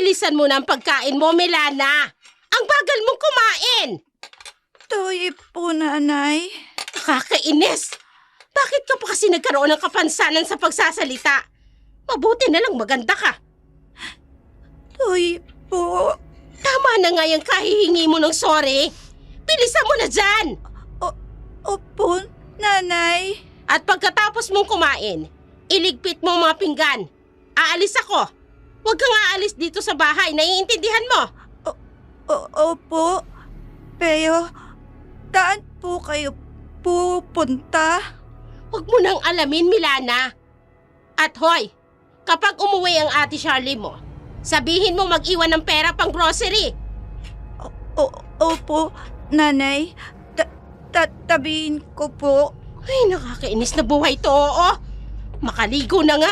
Bilisan mo na ang pagkain mo, Milana. Ang bagal mong kumain. Toy po, Nanay. Nakakainis. Bakit ka pa kasi nagkaroon ng kapansanan sa pagsasalita? Mabuti na lang maganda ka. Toy po. Tama na nga yung kahihingi mo ng sorry. Bilisan mo na dyan. Opo, Nanay. At pagkatapos mong kumain, iligpit mo ang mga pinggan. Aalis ako. Huwag kang aalis dito sa bahay. Naiintindihan mo? Opo. Pero, saan po kayo pupunta? Huwag mo nang alamin, Milana. At hoy, kapag umuwi ang ate Charlie mo, sabihin mo mag-iwan ng pera pang grocery. Opo, Nanay. Tatabihin ko po. Ay, nakakainis na buhay to, oo. Makaligo na nga.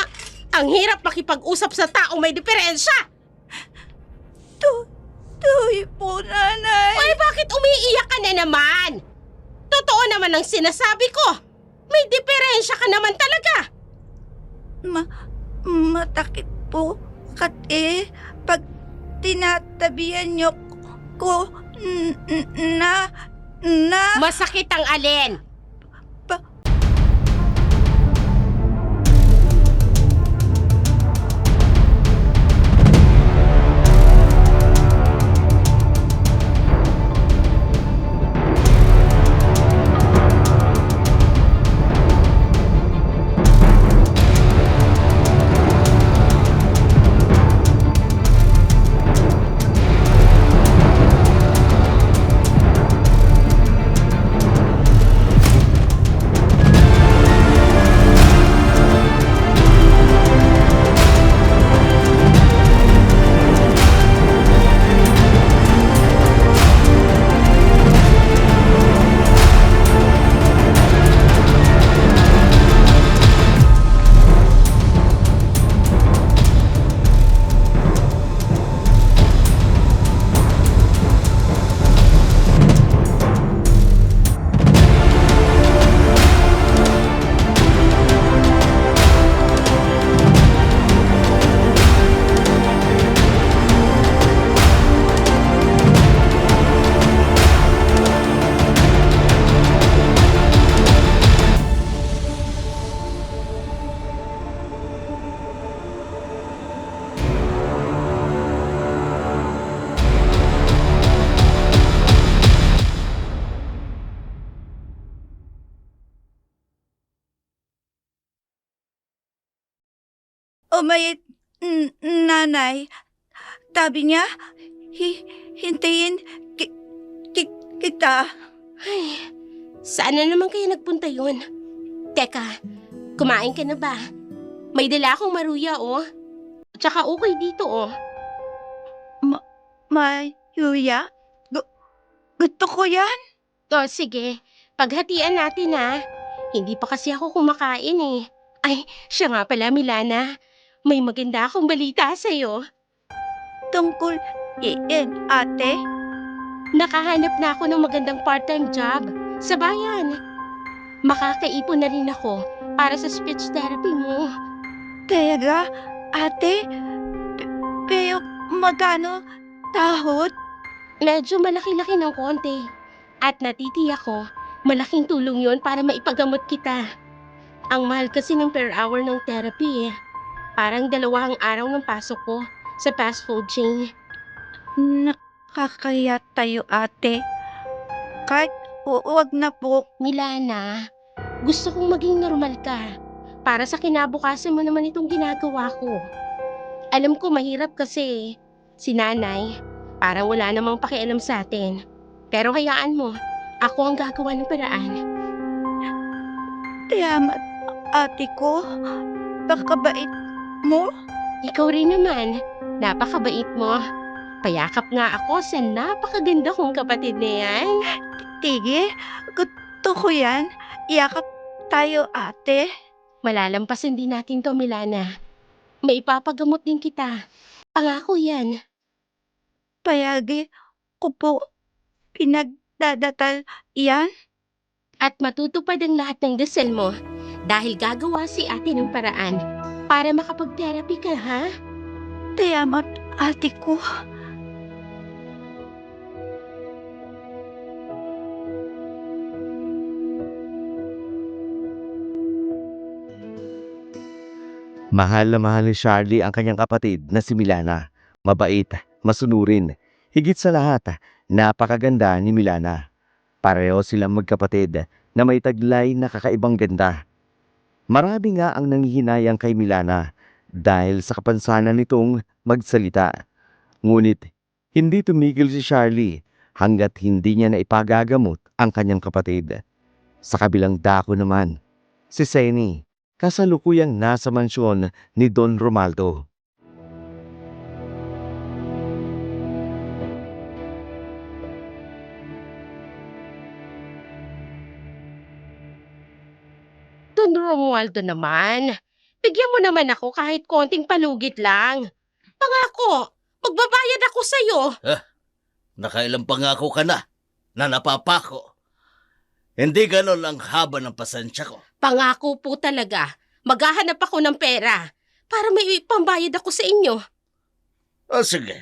Ang hirap makipag-usap sa taong may diferensya. Toy po, Nanay. Ay, bakit umiiyak ka na naman? Totoo naman ang sinasabi ko. May diferensya ka naman talaga. Matakit po. Kasi, pag tinatabihan niyo ko na Masakit ang alin. may Nanay. Sabi niya, hintayin kita. Ay, saan na naman kayo nagpunta yun? Teka, kumain ka na ba? May dala akong maruya, oh. Tsaka okay dito, oh. May Yuya? Gusto ko yan. O, sige. Paghatian natin, ha. Hindi pa kasi ako kumakain, eh. Ay, siya nga pala, Milana. May maganda akong balita sa'yo. Tungkol ate? Nakahanap na ako ng magandang part-time job sa bayan. Makakaipon na rin ako para sa speech therapy mo. Pera, ate? Pero magkano tahod? Medyo malaki-laki ng konti. At natitiyak ko, malaking tulong yon para maipagamot kita. Ang mahal kasi ng per hour ng therapy, eh. Parang 2 araw ng pasok ko sa fast food chain. Nakakaya tayo, ate. Kahit wag na po. Milana, gusto kong maging normal ka. Para sa kinabukasan mo naman itong ginagawa ko. Alam ko mahirap kasi si nanay, parang wala namang pakialam sa atin. Pero hayaan mo, ako ang gagawa ng paraan. Tiyamat, ate ko. Pakabait mo. Ikaw rin naman, napakabait mo. Payakap nga ako sa napakaganda kong kapatid na yan. Tige, gusto ko yan. Iyakap tayo, ate. Malalampasan din natin to, Milana. May ipapagamot din kita. Pangako yan. Payagi ko po pinagdadatal yan. At matutupad ang lahat ng dasal mo dahil gagawa si ate ng paraan para makapag-therapy ka, ha? Tiyamat, ate ko. Mahal na mahal ni Charlie ang kanyang kapatid na si Milana. Mabait, masunurin. Higit sa lahat, napakaganda ni Milana. Pareho silang magkapatid na may taglay na kakaibang ganda. Marami nga ang nanghihinayang kay Milana dahil sa kapansanan nitong magsalita. Ngunit hindi tumigil si Charlie hanggat hindi niya naipagagamot ang kanyang kapatid. Sa kabilang dako naman, si Seni kasalukuyang nasa mansyon ni Don Romaldo. Don Romualdo naman, bigyan mo naman ako kahit konting palugit lang. Pangako, magbabayad ako sa'yo. Nakailang pangako ka na napapako. Hindi ganon ang haba ng pasensya ko. Pangako po talaga, maghahanap ako ng pera para may pambayad ako sa inyo. O sige.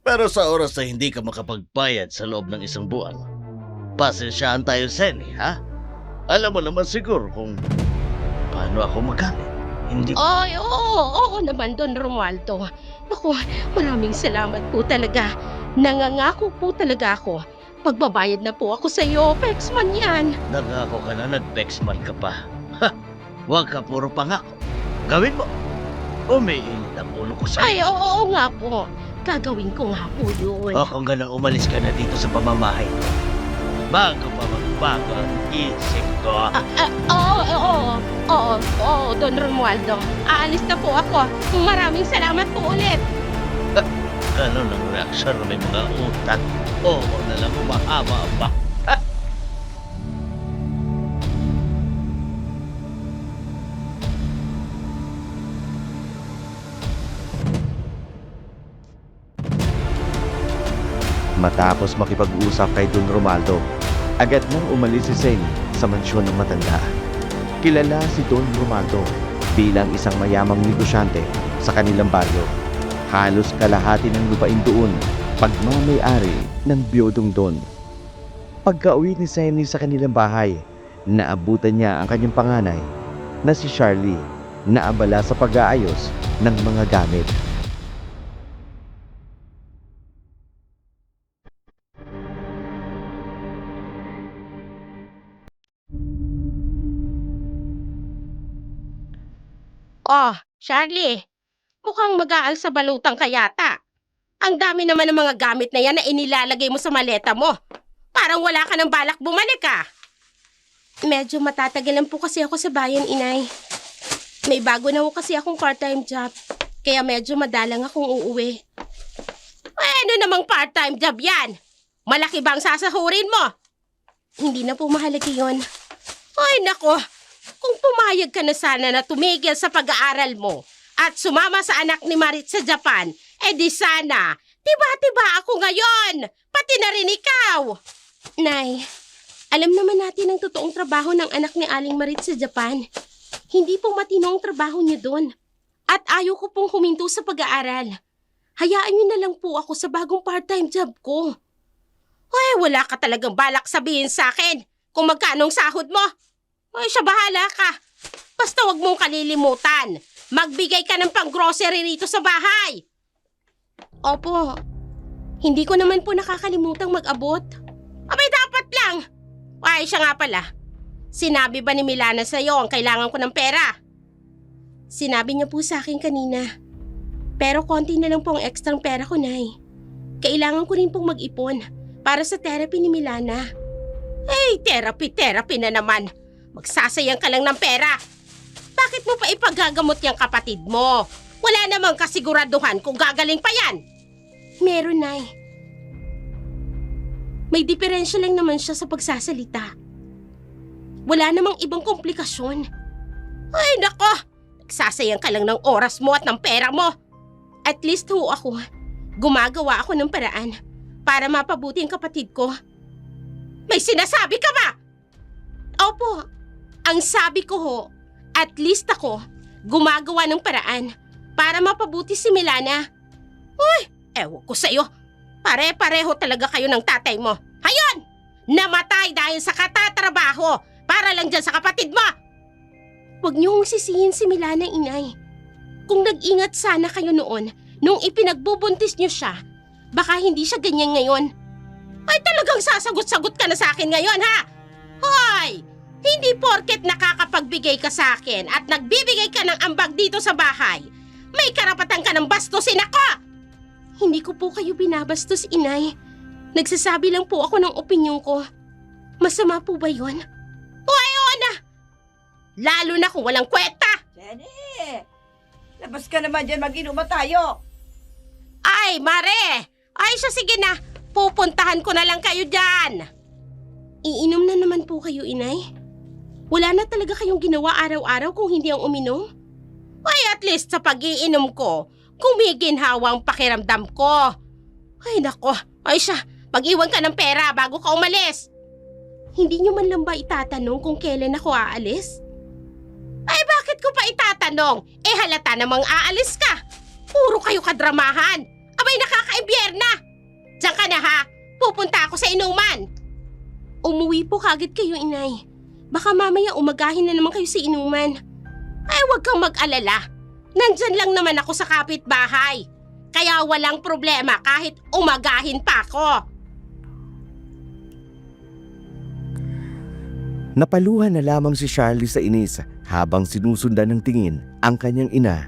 Pero sa oras na hindi ka makapagbayad sa loob ng isang buwan, pasensyahan tayo, Seni, ha? Alam mo naman siguro kung paano ako magamit. Hindi Ay, oo naman, Don Romualdo. Naku, maraming salamat po talaga. Nangangako po talaga ako. Magbabayad na po ako sa iyo, Pexman yan. nangako ka na, nag-Bexman ka pa. Ha! Huwag ka puro pangako. Gawin mo. Umiinit ang ulo ko sa Ay, oo nga po. Gagawin ko nga po yun. O kung ganang umalis ka na dito sa pamamahay ko, bago pa magbago ang isip ko. Oo, Don Romualdo. Aalis na po ako. Maraming salamat po ulit. Ganon ang reaksyon ng may mga utak. Oo na lang umahaba ba? Matapos makipag-usap kay Don Romaldo, agad nang umalis si Seni sa mansyon ng matanda. Kilala si Don Romaldo bilang isang mayamang negosyante sa kanilang baryo. Halos kalahati ng lupain doon pagmamay-ari ng Biyodong Don. Pagka-uwi ni Seni sa kanilang bahay, naabutan niya ang kanyang panganay na si Charlie na abala sa pag-aayos ng mga gamit. Oh, Charlie, mukhang mag-aal sa balutang ka yata. Ang dami naman ng mga gamit na yan na inilalagay mo sa maleta mo. Parang wala ka ng balak bumalik ah. Medyo matatagalan po kasi ako sa bayan, inay. May bago na po kasi akong part-time job. Kaya medyo madalang akong uuwi. Ano namang part-time job yan? Malaki bang sasahurin mo? Hindi na po mahalaga yun. Ay nako, kung pumayag ka na sana na tumigil sa pag-aaral mo at sumama sa anak ni Marit sa Japan, di sana, tiba-tiba ako ngayon, pati na rin ikaw. Nay, alam naman natin ang totoong trabaho ng anak ni Aling Marit sa Japan. Hindi po matino ang trabaho niya doon. At ayaw ko pong huminto sa pag-aaral. Hayaan niyo na lang po ako sa bagong part-time job ko. Ay, wala ka talagang balak sabihin sa akin kung magkano ang sahod mo. Ay, siya bahala ka. Basta wag mong kalilimutan. Magbigay ka ng pang-grocery rito sa bahay. Opo. Hindi ko naman po nakakalimutang mag-abot. Abay, dapat lang. Ay, siya nga pala. Sinabi ba ni Milana sa'yo ang kailangan ko ng pera? Sinabi niya po sa akin kanina. Pero konti na lang po ang ekstrang pera ko, Nay. Kailangan ko rin pong mag-ipon para sa therapy ni Milana. Ay, therapy na naman. Magsasayang ka lang ng pera. Bakit mo pa ipagagamot yung kapatid mo? Wala namang kasiguraduhan kung gagaling pa yan. Meron, Nay. May diferensya lang naman siya sa pagsasalita. Wala namang ibang komplikasyon. Ay, nako! Nagsasayang ka lang ng oras mo at ng pera mo. At least ho ako, gumagawa ako ng paraan para mapabuti ang kapatid ko. May sinasabi ka ba? Opo, ang sabi ko ho, at least ako, gumagawa ng paraan para mapabuti si Milana. Ewan ko sa'yo. Pare-pareho talaga kayo ng tatay mo. Hayon! Namatay dahil sa katatrabaho para lang dyan sa kapatid mo! Huwag niyong sisihin si Milana, inay. Kung nag-ingat sana kayo noon, nung ipinagbubuntis niyo siya, baka hindi siya ganyan ngayon. Ay talagang sasagot-sagot ka na sa akin ngayon, ha? Hoy! Hindi porket nakakapagbigay ka sa akin at nagbibigay ka ng ambag dito sa bahay, may karapatan ka ng bastusin ako! Hindi ko po kayo binabastos, inay. Nagsasabi lang po ako ng opinyon ko. Masama po ba yun? Oo na! Lalo na kung walang kwenta! Jenny! Labas ka naman dyan, mag-inom tayo. Ay, Mare! Ay, siya sige na. Pupuntahan ko na lang kayo dyan. Iinom na naman po kayo, inay. Wala na talaga kayong ginawa araw-araw kung hindi ang uminom? Ay, at least sa pag-iinom ko, kumiginhawa ang pakiramdam ko. Ay, nako. Ay siya, mag-iwan ka ng pera bago ka umalis. Hindi niyo man lang ba itatanong kung kailan ako aalis? Ay, bakit ko pa itatanong? Eh, halata namang aalis ka. Puro kayo kadramahan. Abay, nakaka-ibyerna. Diyan ka na, ha? Pupunta ako sa inuman. Umuwi po kagad kayo, inay. Baka mamaya umagahin na naman kayo sa inuman. Ay, huwag kang mag-alala. Nandyan lang naman ako sa kapitbahay. Kaya walang problema kahit umagahin pa ako. Napaluhan na lamang si Charlie sa inis habang sinusundan ng tingin ang kanyang ina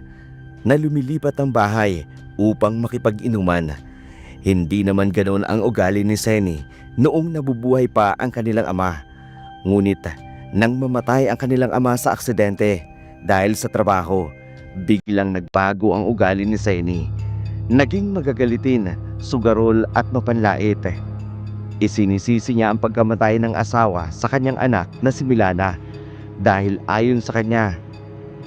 na lumilipat ang bahay upang makipag-inuman. Hindi naman ganoon ang ugali ni Senny noong nabubuhay pa ang kanilang ama. Ngunit nang mamatay ang kanilang ama sa aksidente dahil sa trabaho, biglang nagbago ang ugali ni Senny. Naging magagalitin, sugarol at mapanlait. Isinisisi niya ang pagkamatay ng asawa sa kanyang anak na si Milana dahil ayon sa kanya,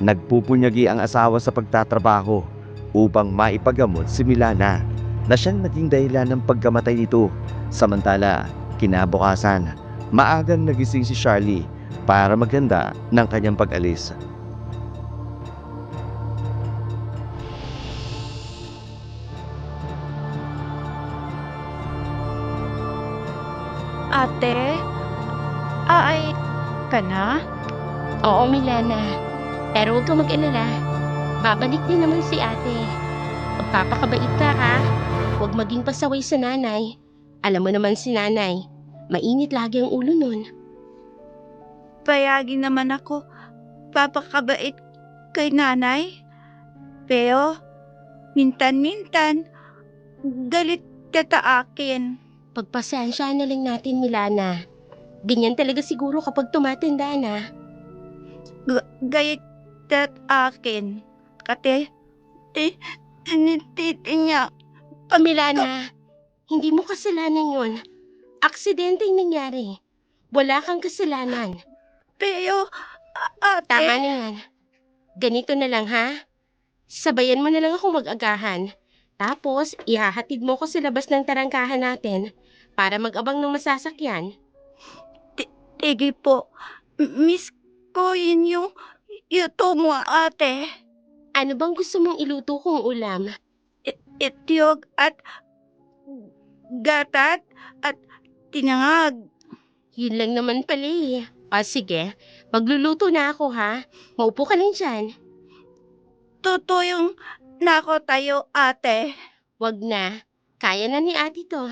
nagpupunyagi ang asawa sa pagtatrabaho upang maipagamot si Milana na siyang naging dahilan ng pagkamatay nito. Samantala, kinabukasan, maagang nagising si Charlie para maghanda ng kanyang pag-alis. Ate? Ay, ka na? Oo, Milana. Pero huwag kang mag-alala. Babalik din naman si ate. Magpapakabait ka, ha? Huwag maging pasaway sa nanay. Alam mo naman si nanay, mainit lagi ang ulo nun. Payagin naman ako. Papakabait kay nanay. Pero, mintan-mintan, galit ka ta akin. Pagpasensya na lang natin, Milana. Ganyan talaga siguro kapag tumatanda na. Gayet kat akin. Kate, tinititi niya. Milana, hindi mo kasalanan yun. Aksidente yung nangyari. Wala kang kasalanan. Pero, ate, Tama na yan. Ganito na lang, ha? Sabayan mo na lang ako mag-agahan. Tapos, ihahatid mo ko sa labas ng tarangkahan natin para mag-abang ng masasakyan. tige po. Miss ko yun yung yuto mo, ate. Ano bang gusto mong iluto kong ulam? Ityog at gatat at tinangag. Yun lang naman pala eh. Sige, magluluto na ako ha. Maupo ka lang dyan. Totoo yung nako tayo, ate. Wag na. Kaya na ni ate to.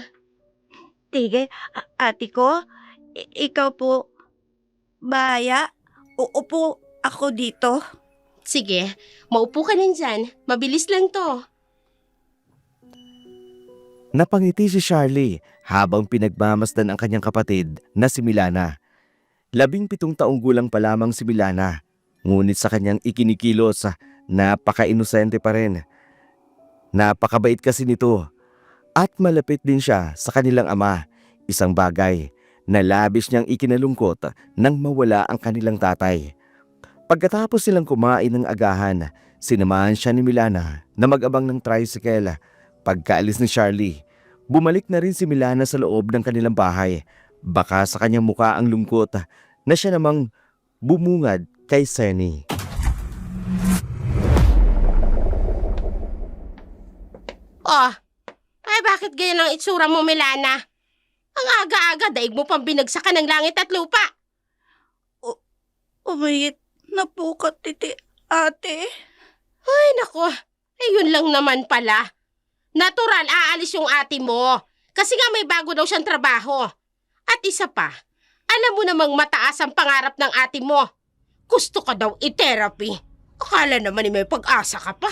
Tige, ate ko, ikaw po, baya, uupo ako dito. Sige, maupo ka lang dyan. Mabilis lang to. Napangiti si Charlie habang pinagmamasdan ang kanyang kapatid na si Milana. 17 taong gulang pa lamang si Milana, ngunit sa kanyang ikinikilos, napaka-inosente pa rin. Napakabait kasi nito at malapit din siya sa kanilang ama, isang bagay na labis niyang ikinalungkot nang mawala ang kanilang tatay. Pagkatapos silang kumain ng agahan, sinamahan siya ni Milana na mag-abang ng tricycle. Pagkaalis ni Charlie, bumalik na rin si Milana sa loob ng kanilang bahay. Baka sa kanyang mukha ang lungkot na siya namang bumungad kay Senny. Oh, ay bakit ganyan ang itsura mo, Milana? Ang aga-aga, daig mo pang binagsakan ng langit at lupa. Umayit na po ka, ate. Ay, nako. Yun lang naman pala. Natural, aalis yung ate mo. Kasi nga may bago daw siyang trabaho. At isa pa, alam mo namang mataas ang pangarap ng ate mo. Gusto ka daw i-therapy. Akala naman may pag-asa ka pa.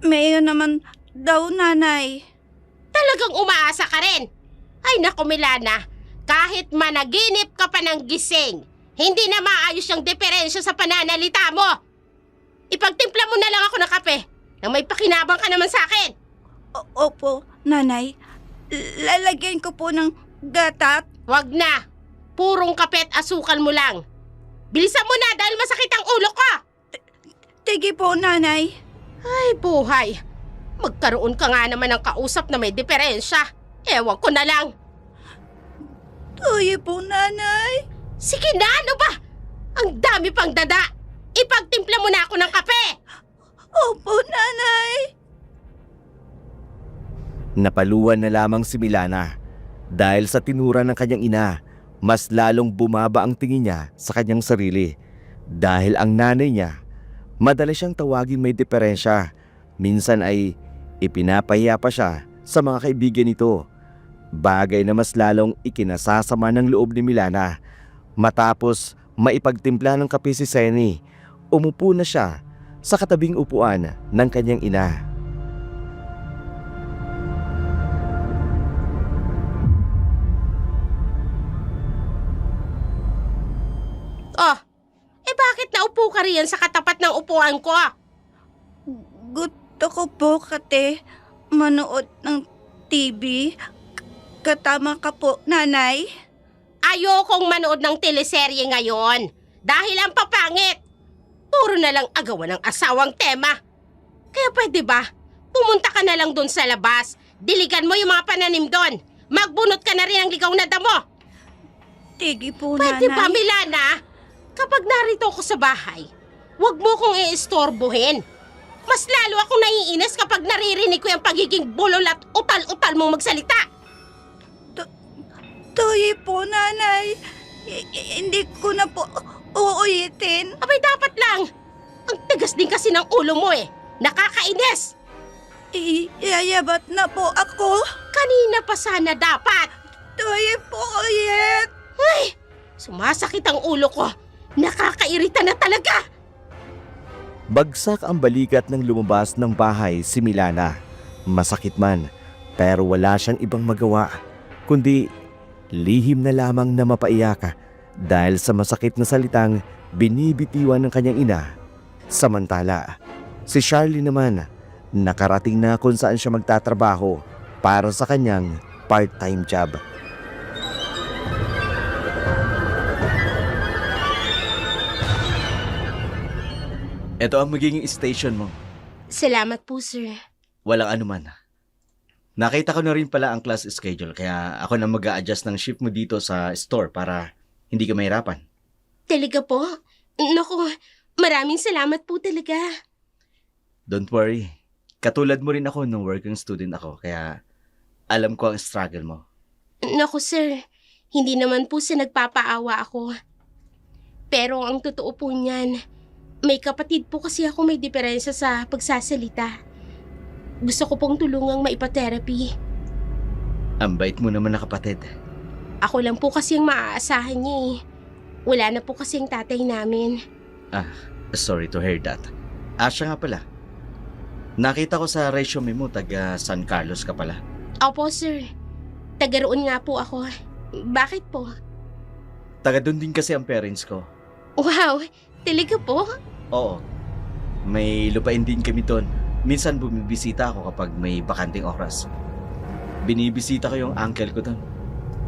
Mayo naman daw, nanay. Talagang umaasa ka rin. Ay nako, Milana, kahit managinip ka pa ng gising, hindi na maayos yung diferensya sa pananalita mo. Ipagtimpla mo na lang ako ng kape nang may pakinabang ka naman sa akin. Opo, nanay. Lalagyan ko po ng gatat. Wag na. Purong kape at asukal mo lang. Bilisan mo na dahil masakit ang ulo ko. Sige po, nanay. Ay, buhay. Magkaroon ka nga naman ng kausap na may diferensya. Ewan ko na lang. Tuyo po, nanay. Sige na, ano ba? Ang dami pang dada. Ipagtimpla mo na ako ng kape. Opo, nanay. Napaluan na lamang si Milana dahil sa tinura ng kanyang ina, mas lalong bumaba ang tingin niya sa kanyang sarili dahil ang nanay niya, madalas siyang tawagin may diferensya. Minsan ay ipinapahiya pa siya sa mga kaibigan nito. Bagay na mas lalong ikinasasama ng loob ni Milana. Matapos maipagtimpla ng kape si Senny, umupo na siya sa katabing upuan ng kanyang ina. Oh, bakit naupo ka riyan sa katapat ng upuan ko? Gusto ko po, kate, manood ng TV. Katama ka po, nanay. Ayokong manood ng teleserye ngayon dahil ang papangit. Puro na lang agawan ng asawang tema. Kaya pwede ba, pumunta ka na lang doon sa labas. Diligan mo yung mga pananim doon. Magbunot ka na rin ng ligaw na damo. Sige po, Pwede nanay. ba, Milana? Kapag narito ako sa bahay, huwag mo kong iistorbohin. Mas lalo akong naiinis kapag naririnig ko yung pagiging bulol at utal-utal mong magsalita. Tuyo po, nanay. Hindi ko na po uulitin. Abay, dapat lang. Ang tigas din kasi ng ulo mo eh. Nakakainis. Iyayabat na po ako. Kanina pa sana dapat. Tuyo po ulit. Ay, sumasakit ang ulo ko. Nakakairita na talaga. Bagsak ang balikat ng lumabas ng bahay si Milana. Masakit man, pero wala siyang ibang magawa, kundi lihim na lamang na mapaiyak dahil sa masakit na salitang binibitiwan ng kanyang ina. Samantala, si Charlie naman, nakarating na kung saan siya magtatrabaho para sa kanyang part-time job. Ito ang magiging station mo. Salamat po, sir. Walang anuman. Nakita ko na rin pala ang class schedule kaya ako na mag-a-adjust ng shift mo dito sa store para hindi ka mahirapan. Talaga po? Naku, maraming salamat po talaga. Don't worry. Katulad mo rin ako nung working student ako kaya alam ko ang struggle mo. Naku, sir. Hindi naman po sa nagpapaawa ako. Pero ang totoo po niyan, may kapatid po kasi ako may diferensya sa pagsasalita. Gusto ko pong tulungang maipa-therapy. Ang bait mo naman na kapatid. Ako lang po kasi ang maaasahan niya eh. Wala na po kasi ang tatay namin. Sorry to hear that. Siya nga pala. Nakita ko sa resume mo taga San Carlos ka pala. Opo, sir. Taga roon nga po ako. Bakit po? Taga doon din kasi ang parents ko. Wow, talaga po? Oo. May lupain din kami doon. Minsan bumibisita ako kapag may bakanting oras. Binibisita ko yung uncle ko doon.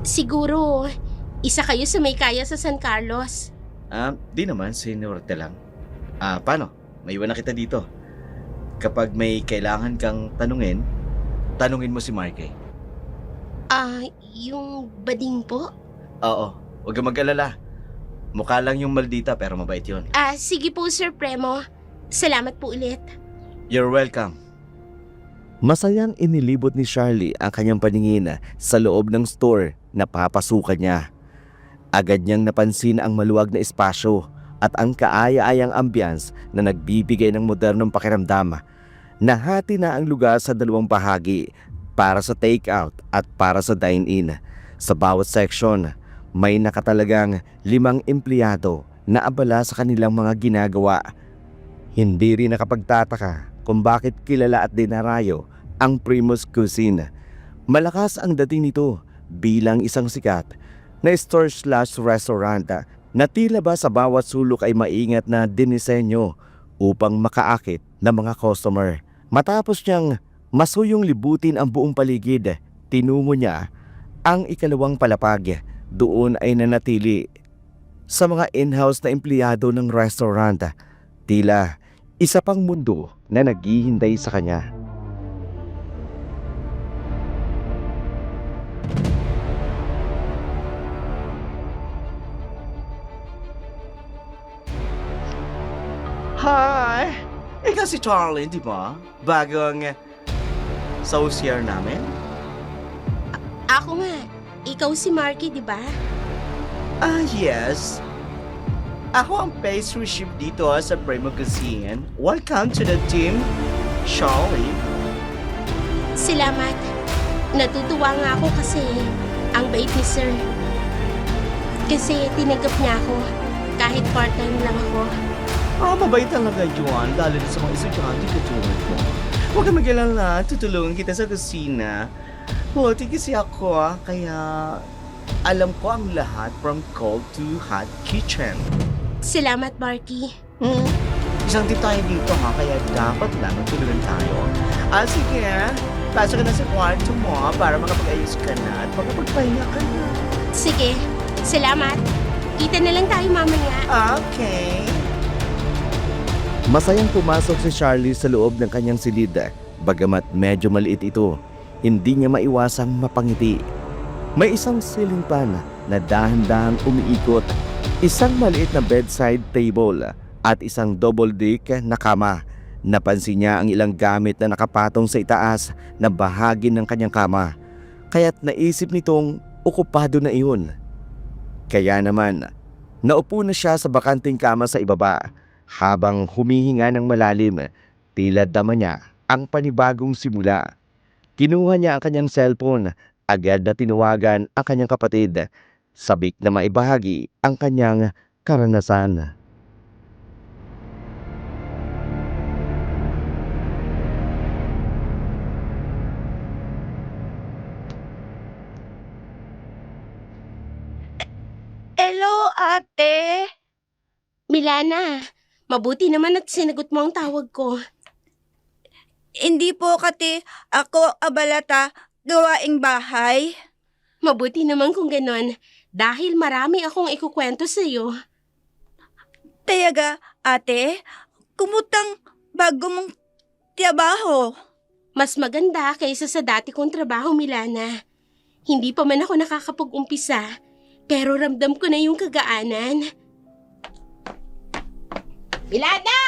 Siguro, isa kayo sa may kaya sa San Carlos. Di naman, seniority lang. Paano? May iwan na kita dito. Kapag may kailangan kang tanungin mo si Marky. Yung bading po? Oo, huwag kang mag-alala. Mukha lang yung maldita pero mabait yun. Sige po, Sir Premo. Salamat po ulit. You're welcome. Masayang inilibot ni Charlie ang kanyang paningin sa loob ng store na papasukan niya. Agad niyang napansin ang maluwag na espasyo at ang kaaya-ayang ambience na nagbibigay ng modernong pakiramdam. Nahati na ang lugar sa dalawang bahagi, para sa take-out at para sa dine-in. Sa bawat section, may nakatalagang 5 empleyado na abala sa kanilang mga ginagawa. Hindi rin nakapagtataka kung bakit kilala at dinarayo ang Primus Cuisine. Malakas ang dating nito bilang isang sikat na store/restaurant na tila ba sa bawat sulok ay maingat na dinisenyo upang makaakit ng mga customer. Matapos niyang masuyong libutin ang buong paligid, tinungo niya ang ikalawang palapag. Doon ay nanatili sa mga in-house na empleyado ng restaurant. Tila isa pang mundo na naghihintay sa kanya. Hi! Ikaw si Charlie, di ba? Bagong saucier namin? Ako nga. Ikaw si Marky, di ba? Yes. Ako ang pastry chef dito sa Primo Cuisine. Welcome to the team, Charlie. Salamat. Natutuwa nga ako kasi ang bait ni Sir. Kasi tinanggap niya ako kahit part-time lang ako. Mabait talaga yun, lalo na sa mga estudyante katulad ko. Huwag kang mag-alala, tutulungan kita sa kusina. Buti kasi ako, kaya alam ko ang lahat from cold to hot kitchen. Salamat, Marky. Isang tip tayo dito kaya dapat lang magtulungan tayo. Sige, pasok ka na sa kwarto mo para makapag-ayos ka na at makapagpahinga ka na. Sige, salamat. Kita na lang tayo mamaya. Okay. Masayang pumasok si Charlie sa loob ng kanyang silid. Bagamat medyo maliit ito, hindi niya maiwasang mapangiti. May isang ceiling fan na dahan-dahang umiikot, isang maliit na bedside table at isang double deck na kama. Napansin niya ang ilang gamit na nakapatong sa itaas na bahagi ng kanyang kama, kaya't naisip nitong okupado na iyon. Kaya naman, naupo na siya sa bakanting kama sa ibaba. Habang humihinga ng malalim, tila dama niya ang panibagong simula. Kinuha niya ang kanyang cellphone, agad na tinawagan ang kanyang kapatid, sabik na maibahagi ang kanyang karanasan. Hello, ate. Milana, mabuti naman at sinagot mo ang tawag ko. Hindi po kati ako abalata gawaing bahay. Mabuti naman kung ganon, dahil marami akong ikukwento sa iyo. Tayaga, ate, kumutang bago mong trabaho. Mas maganda kaysa sa dati kong trabaho, Milana. Hindi pa man ako nakakapag-umpisa, pero ramdam ko na yung kagaanan. Milana!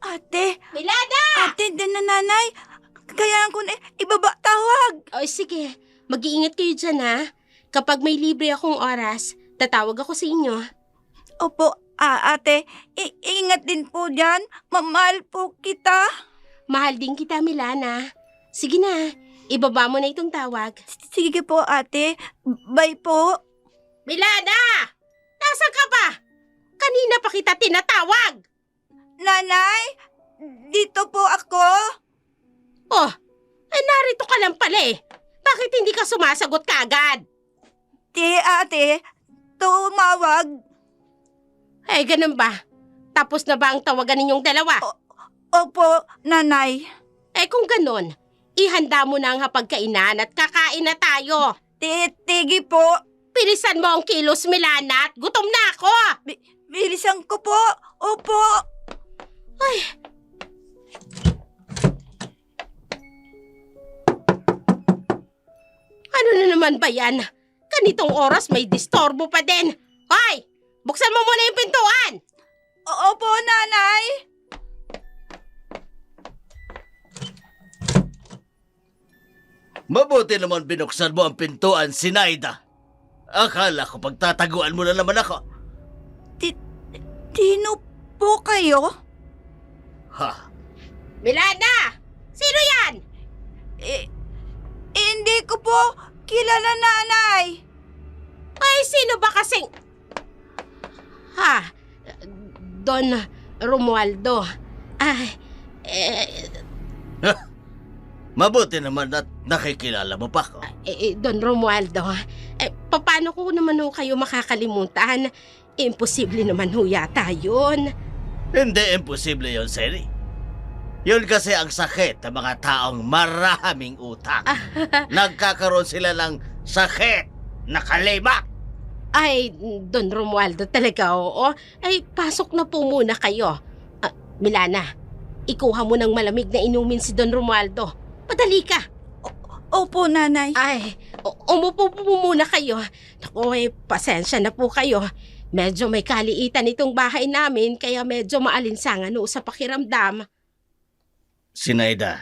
Ate, Milana! ate din na nanay. Kaya ko na ibaba tawag. O sige, mag-iingat kayo dyan ha. Kapag may libre akong oras, tatawag ako sa inyo. Opo, ate, ingat din po dyan. Mamahal po kita. Mahal din kita, Milana. Sige na, ibaba mo na itong tawag. Sige po, ate. Bye po. Milana! Nasaan ka ba? Kanina pa kita tinatawag. Nanay, dito po ako. Oh, narito ka lang pala eh. Bakit hindi ka sumasagot kaagad? Ate, tumawag. Ay, ganun ba? Tapos na ba ang tawagan ninyong dalawa? Opo, nanay. Eh kung ganun, ihanda mo na ang hapagkainan at kakain na tayo. Tigi po. Pilisan mo ang kilos, Milana, at gutom na ako. Bilisan ko po. Opo. Ay. Ano na naman ba yan? Ganitong oras may distorbo pa din. Hoy! Buksan mo muna yung pintuan! Opo, nanay. Mabuti naman binuksan mo ang pintuan, Sinaida. Akala ko pagtataguan mo na naman ako. Sino po kayo? Ha? Milana! Sino yan? Hindi ko po kilala, nanay. Ay, sino ba kasing... Ha? Don Romualdo. Ay, Mabuti naman at nakikilala mo pa ako. Don Romualdo. Paano ko naman ho kayo makakalimutan? Imposible naman ho yata yun. Hindi imposible yon, Sally. Yun kasi ang sakit ng mga taong maraming utang. Nagkakaroon sila ng sakit na kalima. Ay, Don Romualdo talaga, oo. Ay, pasok na po muna kayo. Milana, ikuha mo ng malamig na inumin si Don Romualdo. Padali ka. Opo, nanay. Ay, umupo po muna kayo. Naku, pasensya na po kayo. Medyo may kaliitan itong bahay namin, kaya medyo maalinsangan ho sa pakiramdam. Sinaida,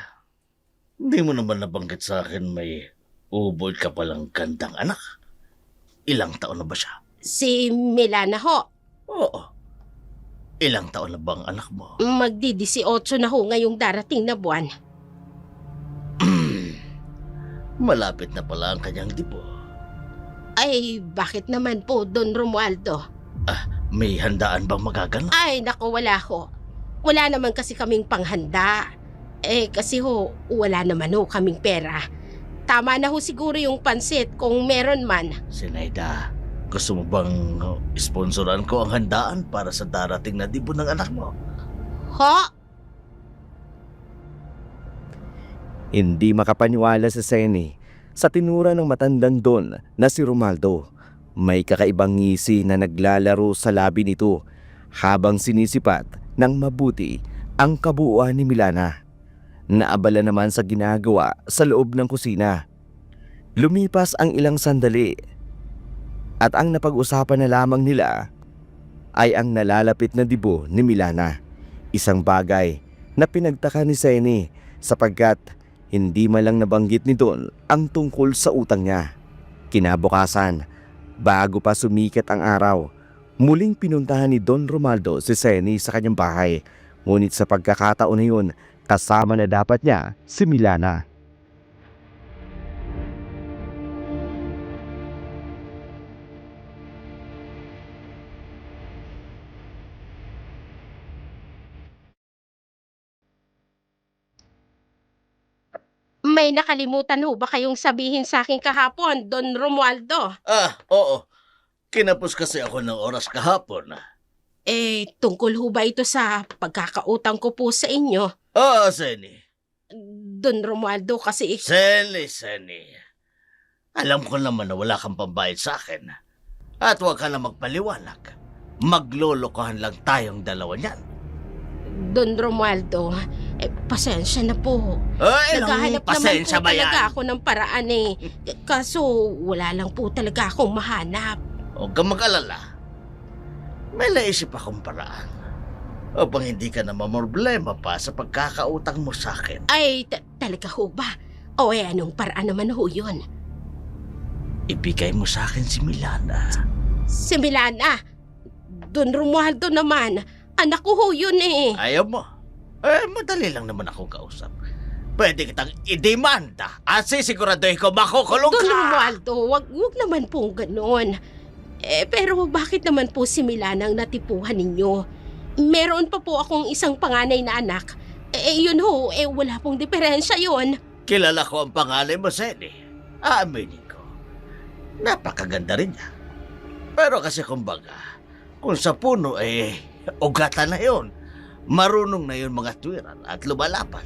hindi mo naman nabanggit sa akin may ubod ka palang gandang anak. Ilang taon na ba siya? Si Milana ho, Oo. Ilang taon na bang anak mo? magdi-18 na ho ngayong darating na buwan. Malapit na pala ang kanyang dibo. Ay, bakit naman po, Don Romualdo? May handaan bang magaganap? Ay, naku, wala ho. Wala naman kasi kaming panghanda. Kasi ho, wala naman ho kaming pera. Tama na ho siguro yung pansit kung meron man. Sinaida, gusto mo bang sponsoran ko ang handaan para sa darating na dibo ng anak mo? Ho? Hindi makapaniwala si Seni sa tinura ng matandang Don na si Romualdo. May kakaibang ngisi na naglalaro sa labi nito habang sinisipat ng mabuti ang kabuuan ni Milana. Naabala naman sa ginagawa sa loob ng kusina. Lumipas ang ilang sandali at ang napag-usapan na lamang nila ay ang nalalapit na dibo ni Milana. Isang bagay na pinagtaka ni Seni sapagkat hindi malang nabanggit ni Don ang tungkol sa utang niya. Kinabukasan, bago pa sumikat ang araw, muling pinuntahan ni Don Romualdo si Seni sa kanyang bahay. Ngunit sa pagkakataon na yun, kasama na dapat niya si Milana. May nakalimutan ho ba kayong sabihin sa akin kahapon, Don Romualdo? Oo. Kinapos kasi ako ng oras kahapon. Tungkol ho ba ito sa pagkakautang ko po sa inyo? Oo, Seni. Don Romualdo kasi Seni. Alam ko naman na wala kang pambayad sa akin. At huwag ka na magpaliwanag. Maglolokohan lang tayong dalawa niyan. Don Romualdo, pasensya na po. Ilang Naghahanap naman pasensya po ba yan? talaga ako ng paraan Kaso wala lang po talaga akong mahanap. Huwag kang mag-alala. May naisip akong paraan. Upang hindi ka na mamroblema pa sa pagkakautang mo sa akin. Ay, talaga ho ba? O anong paraan naman ho yun? Ibigay mo sa akin si Milana. Si Milana, Don Romualdo naman, anak ko ho yun Ayaw mo? Madali lang naman akong kausap. Pwede kitang idemanda at sisiguraduhin ko makukulong Don ka. Romualdo, wag naman pong ganon. Pero bakit naman po si Milana ang natipuhan ninyo? Meron pa po akong isang panganay na anak. Yun ho, wala pong diferensya yun. Kilala ko ang pangalan mo, Seni. Aaminin ko. Napakaganda rin niya. Pero kasi kumbaga, kung sa puno ugatan na yun. Marunong na yun mga tuwiran at lumalapan.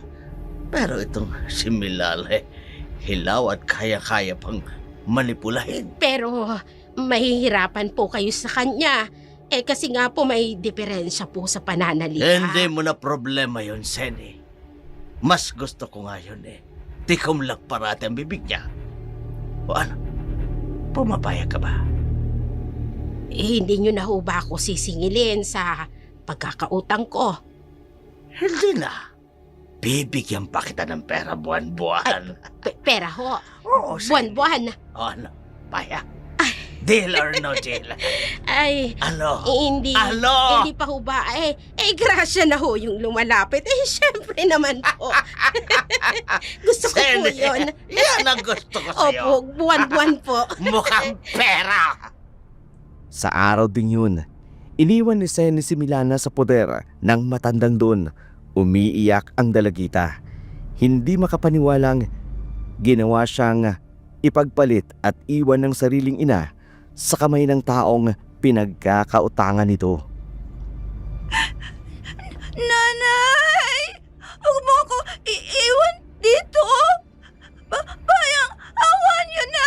Pero itong si Milal, hilaw at kaya-kaya pang manipulahin. Pero mahihirapan po kayo sa kanya. Kasi nga po may diferensya po sa pananalita. Hindi mo na problema yun, Seni. Mas gusto ko nga yun Tikom lang parati ang bibig niya. O ano? Pumapayag ka ba? Hindi nyo na ho ba ako sisingilin sa pagkakautang ko? Hindi na. Bibigyan pa kita ng pera buwan-buwan. pera ho. Oo, Buwan-buwan. Ano? Paya? Deal or no deal? Ay, Ano? hindi. Ano? Hindi pa ho ba? Grasya na ho yung lumalapit. Syempre naman po. Gusto ko po Sene, yun. Yan ang gusto ko sa'yo. Opo, buwan-buwan po. Mukhang pera. Sa araw ding yun, iniwan ni Senny si Milana sa poder ng matandang doon. Umiiyak ang dalagita. Hindi makapaniwalang ginawa siyang ipagpalit at iwan ng sariling ina sa kamay ng taong pinagkakautangan nito. Nanay! Huwag mo ako iiwan dito! Bayang awa niyo na!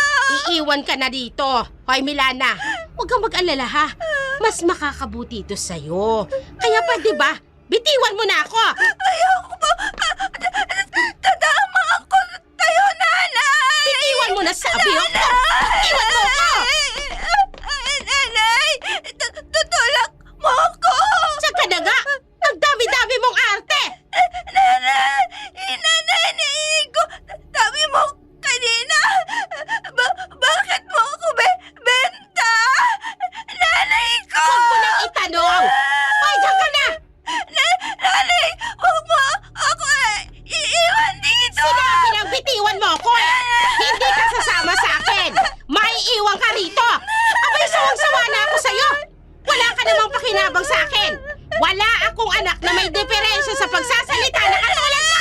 Iiwan ka na dito. Hoy, Milana, huwag kang mag-alala ha. Mas makakabuti ito sa'yo. Kaya pwede ba? Bitiwan mo na ako! Ayoko po! Tadama ako tayo, nanay! Bitiwan mo na sabi ko! Iwan mo ako! Nanay! Tutulak mo ako! Saka na nga! Ang dami-dami mong arte! Nanay! Nanay, naiigo! Dami mo kanina! Bakit mo ako benta? Nanay ko! Huwag mo nang itanong! Hoy, diyan ka na! Nanay! Huwag mo ako iiwan dito! Sinabi lang bitiwan mo ako eh! Hindi ka sasama sa akin! Maiiwan ka rito! Abay, sawang-sawa na ako sa'yo! Wala ka namang pakinabang sa akin! Wala akong anak na may diferensya sa pagsasalita na katulad mo!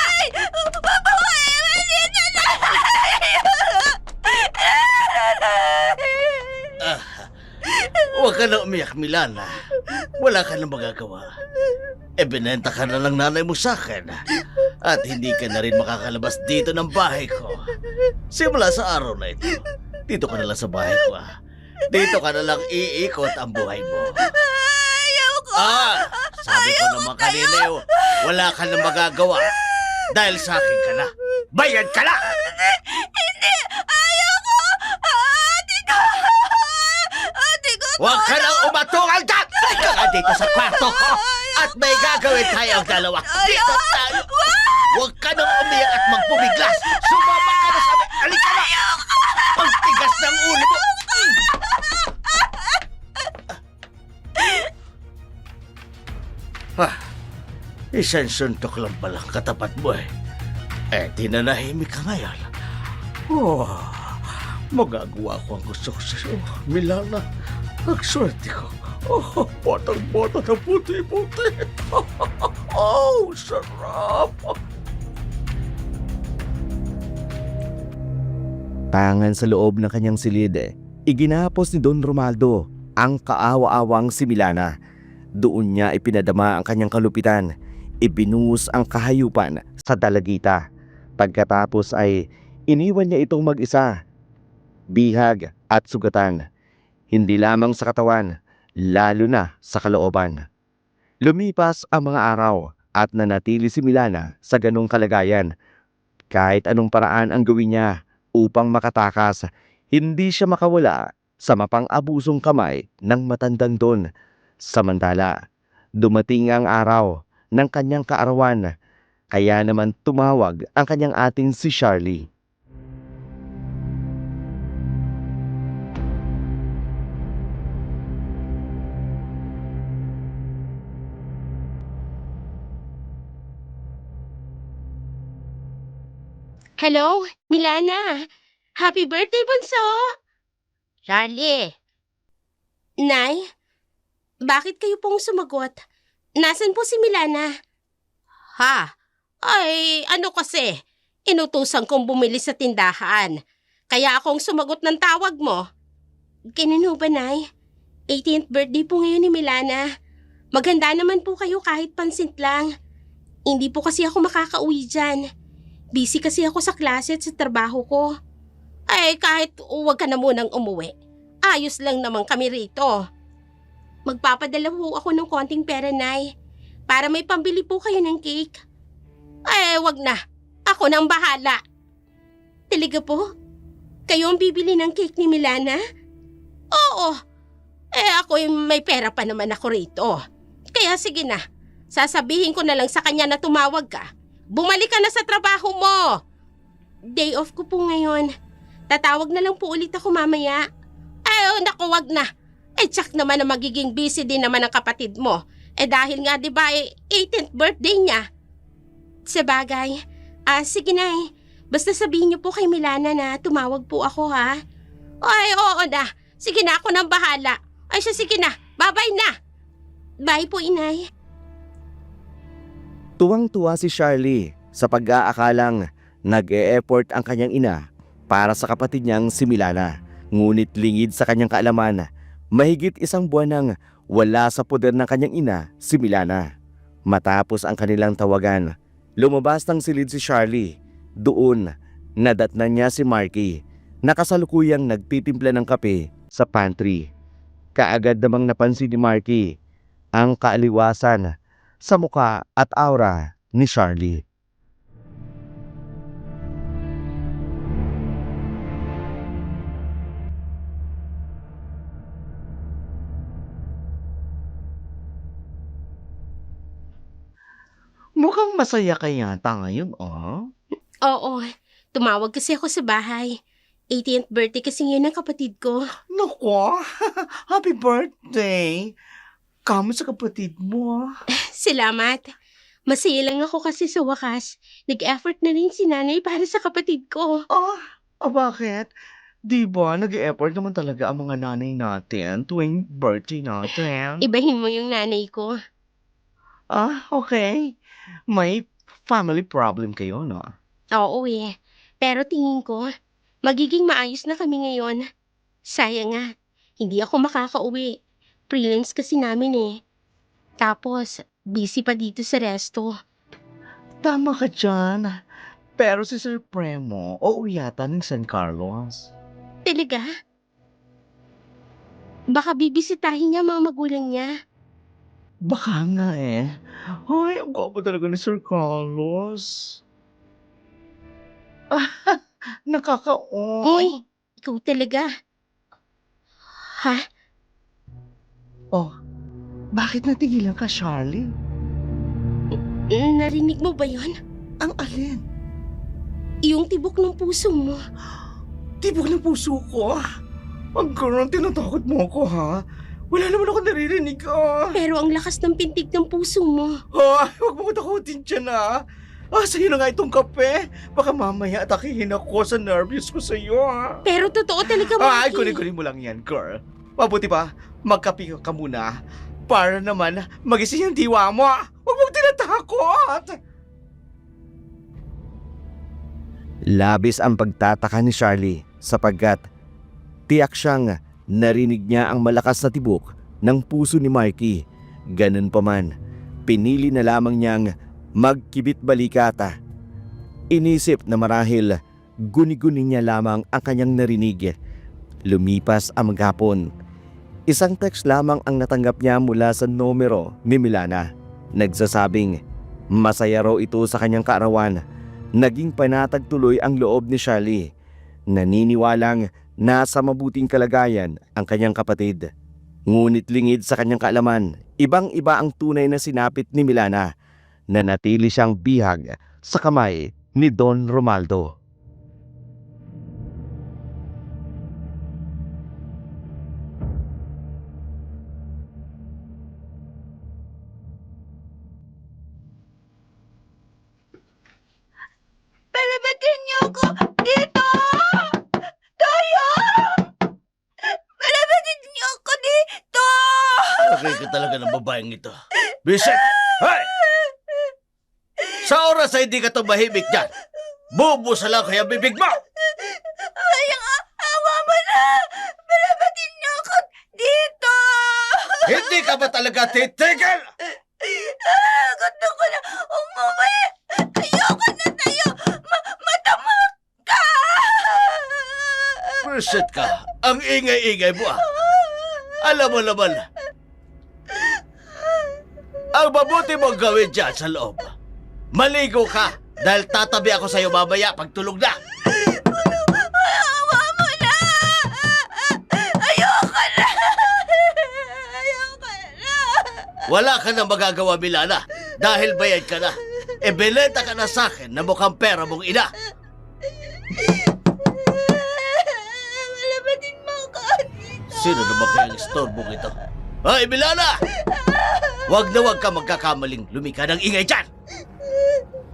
Huwag mo iiwan dito, Ah, huwag ka na umiyak, Milana. Wala ka na magagawa. Binenta ka na lang nanay mo sa akin. At hindi ka na rin makakalabas dito ng bahay ko. Simula sa araw na ito, dito ka na lang sa bahay ko. Dito ka na lang iikot ang buhay mo. Ayoko! Sabi ko naman kanina, wala ka na magagawa. Dahil sa akin ka na. Bayad ka na! Hindi! Ayoko! Ate ko! Ate ko! Huwag ka nang umatungal dyan! Ika nga dito sa kwarto ko! At may gagawin tayong dalawa. Dito tayo! Huwag ka nang umiyak at magpumiglas! Sumama ka na sa amin! Halika na! Ang tigas ng ulo mo! Isang suntok lang palang katapat mo eh. Tinanahimik ka ngayon. Magagawa ko ang gusto ko sa'yo, Milana. Ang swerte ko. Botang-bota na puti-puti. Sarap. Tangan sa loob ng kanyang silid, iginapos ni Don Romaldo ang kaawa-awang si Milana. Doon niya ipinadama ang kanyang kalupitan, ibinuhos ang kahayupan sa dalagita. Pagkatapos ay iniwan niya itong mag-isa, bihag at sugatan, hindi lamang sa katawan, lalo na sa kalooban. Lumipas ang mga araw at nanatili si Milana sa ganong kalagayan. Kahit anong paraan ang gawin niya upang makatakas, hindi siya makawala sa mapang-abusong kamay ng matandang Don. Samantala, dumating ang araw ng kanyang kaarawan, kaya naman tumawag ang kanyang ating si Charlie. Hello, Milana. Happy birthday, Bunso! Charlie. Nay, bakit kayo pong sumagot? Nasaan po si Milana? Ha? Ay, ano kasi? Inutusan kong bumili sa tindahan. Kaya akong sumagot ng tawag mo. Ganun ho ba, Nay? 18th birthday po ngayon ni Milana. Maganda naman po kayo kahit pansit lang. Hindi po kasi ako makakauwi dyan. Busy kasi ako sa klase at sa trabaho ko. Ay, kahit huwag ka na munang umuwi. Ayos lang naman kami rito. Magpapadala po ako ng konting pera, Nay. Para may pambili po kayo ng cake. Ay, wag na. Ako nang bahala. Talaga po? Kayo ang bibili ng cake ni Milana? Oo. Ako may pera pa naman ako rito. Kaya sige na. Sasabihin ko na lang sa kanya na tumawag ka. Bumalik ka na sa trabaho mo. day off ko po ngayon. Tatawag na lang po ulit ako mamaya. Ay, naku, wag na. Tsak naman na magiging busy din naman ang kapatid mo. Dahil nga 'di ba 18th birthday niya. Sa bagay, sige na Basta sabihin niyo po kay Milana na tumawag po ako ha. Ay, oo na. Sige na, ako nang bahala. Ay, sige na. Bye-bye na. Bye po, inay. Tuwang-tuwa si Charlie sa pag-aakalang nag-e-effort ang kanyang ina para sa kapatid niyang si Milana. Ngunit lingid sa kanyang kaalaman, mahigit 1 buwan nang wala sa poder ng kanyang ina si Milana. Matapos ang kanilang tawagan, lumabas ng silid si Charlie. Doon, nadatnan niya si Marky na kasalukuyang nagtitimpla ng kape sa pantry. Kaagad namang napansin ni Marky ang kaaliwasan sa muka at aura ni Charlie. Mukhang masaya ka yata ngayon, oh. Oo, tumawag kasi ako sa bahay. 18th birthday kasi ngayon ng kapatid ko. Naku, happy birthday! Kamusta sa kapatid mo? Salamat. Masaya lang ako kasi sa wakas. Nag-effort na rin si nanay para sa kapatid ko. Bakit? Di ba, nag-e-effort naman talaga ang mga nanay natin tuwing birthday natin? Ibahin mo yung nanay ko. Okay. May family problem kayo, no? Oo pero tingin ko, magiging maayos na kami ngayon. Sayang nga, hindi ako makakauwi. Freelance kasi namin Tapos, busy pa dito sa resto. Tama ka dyan. Pero si Sir Premo, uuwi yata ng San Carlos. Talaga? Baka bibisitahin niya mga magulang niya. Baka nga Hoy, ang gwapo talaga ni Sir Carlos. Uy, ikaw talaga. Ha? Bakit natigilan ka, Charlie? Narinig mo ba yon? Ang alin? Yung tibok ng puso mo. Tibok ng puso ko. Ang girl, tinatakot mo ako, ha? Wala naman ako naririnig, Pero ang lakas ng pintig ng puso mo. Huwag mo ko takutin dyan, ha? Sa'yo na nga itong kape. Baka mamaya atakihin ako sa nervous ko sa'yo, ha? Pero totoo talaga, Ay, Marky. kunin mo lang yan, girl. Mabuti pa, magkape ka muna. Para naman magising ang diwa mo. Huwag mong tinatakot. Labis ang pagtataka ni Charlie sapagkat tiyak siyang narinig niya ang malakas na tibok ng puso ni Marky. Ganun pa man, pinili na lamang niyang magkibit balikata. Inisip na marahil guni-guni niya lamang ang kanyang narinig. Lumipas ang maghapon. Isang text lamang ang natanggap niya mula sa numero ni Milana. Nagsasabing masaya raw ito sa kanyang kaarawan. Naging panatag tuloy ang loob ni Charlie. Naniniwalang nasa mabuting kalagayan ang kanyang kapatid. Ngunit lingid sa kanyang kaalaman, ibang-iba ang tunay na sinapit ni Milana. Nanatili siyang bihag sa kamay ni Don Romaldo. Palabatin niyo ako dito! Tayo! Palabatin niyo ako dito! Lagay ka talaga ng babaeng ito. Bisek! Hey! Sa oras na hindi ka tumahimik dyan, bubusa lang kaya bibig mo! Awa mo na! Palabatin niyo ako dito! Hindi ka ba talaga titigil? Gusto ko na umuwi! Ayoko na tayo! Matamag ka! Buset ka! Ang ingay-ingay mo Alam mo naman, ang mabuti mong gawin dyan sa loob, maligo ka dahil tatabi ako sa'yo mamaya pag tulog na. Awa mo na! Ayoko na! Ayoko na! Wala ka na magagawa, Milana, dahil bayad ka na. Ebelenta ka na sa akin na mukhang pera mong ina. Wala ba din mo ako dito? Sino naman kaya ang istorbong ito? Hoy, Milana! Huwag na huwag ka magkakamaling lumika ng ingay dyan!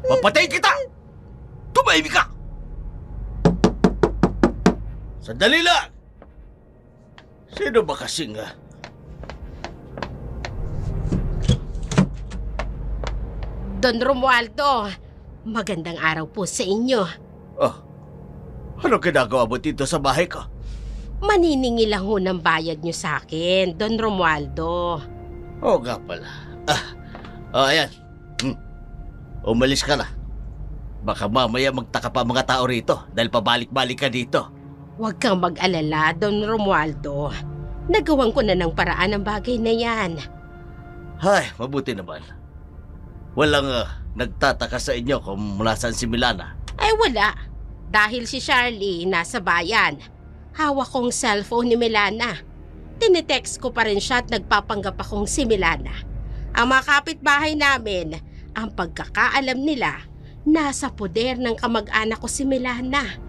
Papatayin kita! Tumahimik ka! Sandali lang! Sino ba kasing Don Romualdo, magandang araw po sa inyo. Oh, ano ginagawa mo dito sa bahay ko? Maniningil lang ho ng bayad nyo sa akin, Don Romualdo. Oo nga pala. Ayan. Umalis ka na. Baka mamaya magtaka pa mga tao rito dahil pabalik-balik ka dito. Huwag kang mag-alala, Don Romualdo. Nagawan ko na ng paraan ang bagay na yan. Hay, mabuti naman. Walang nagtataka sa inyo kung nasaan si Milana. Ay wala, dahil si Charlie nasa bayan. Hawak kong cellphone ni Milana. Tinitext ko pa rin siya at nagpapanggap akong si Milana. Ang mga kapitbahay namin, ang pagkakaalam nila, nasa poder ng kamag-anak ko si Milana.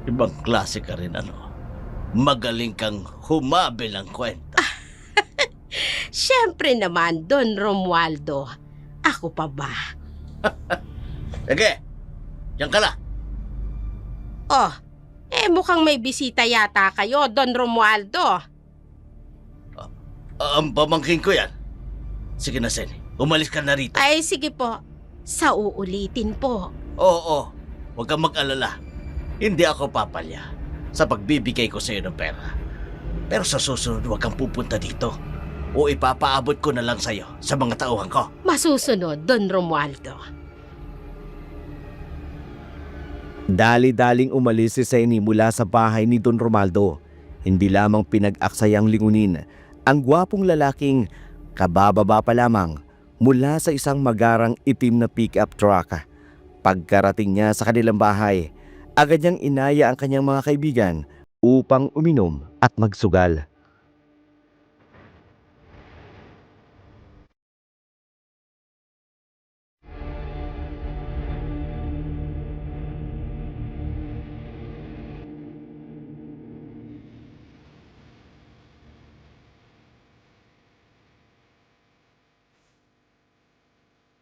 Ibang klase ka rin ano. Magaling kang humabil ang kwenta. Siyempre naman, Don Romualdo. Ako pa ba? Sige, diyan ka na. Oh, mukhang may bisita yata kayo, Don Romualdo. Ang pamangkin ko yan. Sige na, Sen. Umalis ka na rito. Ay, sige po. Sa uulitin po. Oo, huwag kang mag-alala. Hindi ako papalya sa pagbibigay ko sa iyo ng pera. Pero sa susunod, huwag kang pupunta dito. O ipapaabot ko na lang sa iyo sa mga tauhan ko. Masusunod, Don Romualdo. Dali-daling umalis si Senny mula sa bahay ni Don Romualdo. Hindi lamang pinag-aksayang lingunin ang gwapong lalaking kabababa pa lamang mula sa isang magarang itim na pick-up truck. Pagkarating niya sa kanilang bahay, agad niyang inaya ang kanyang mga kaibigan upang uminom at magsugal.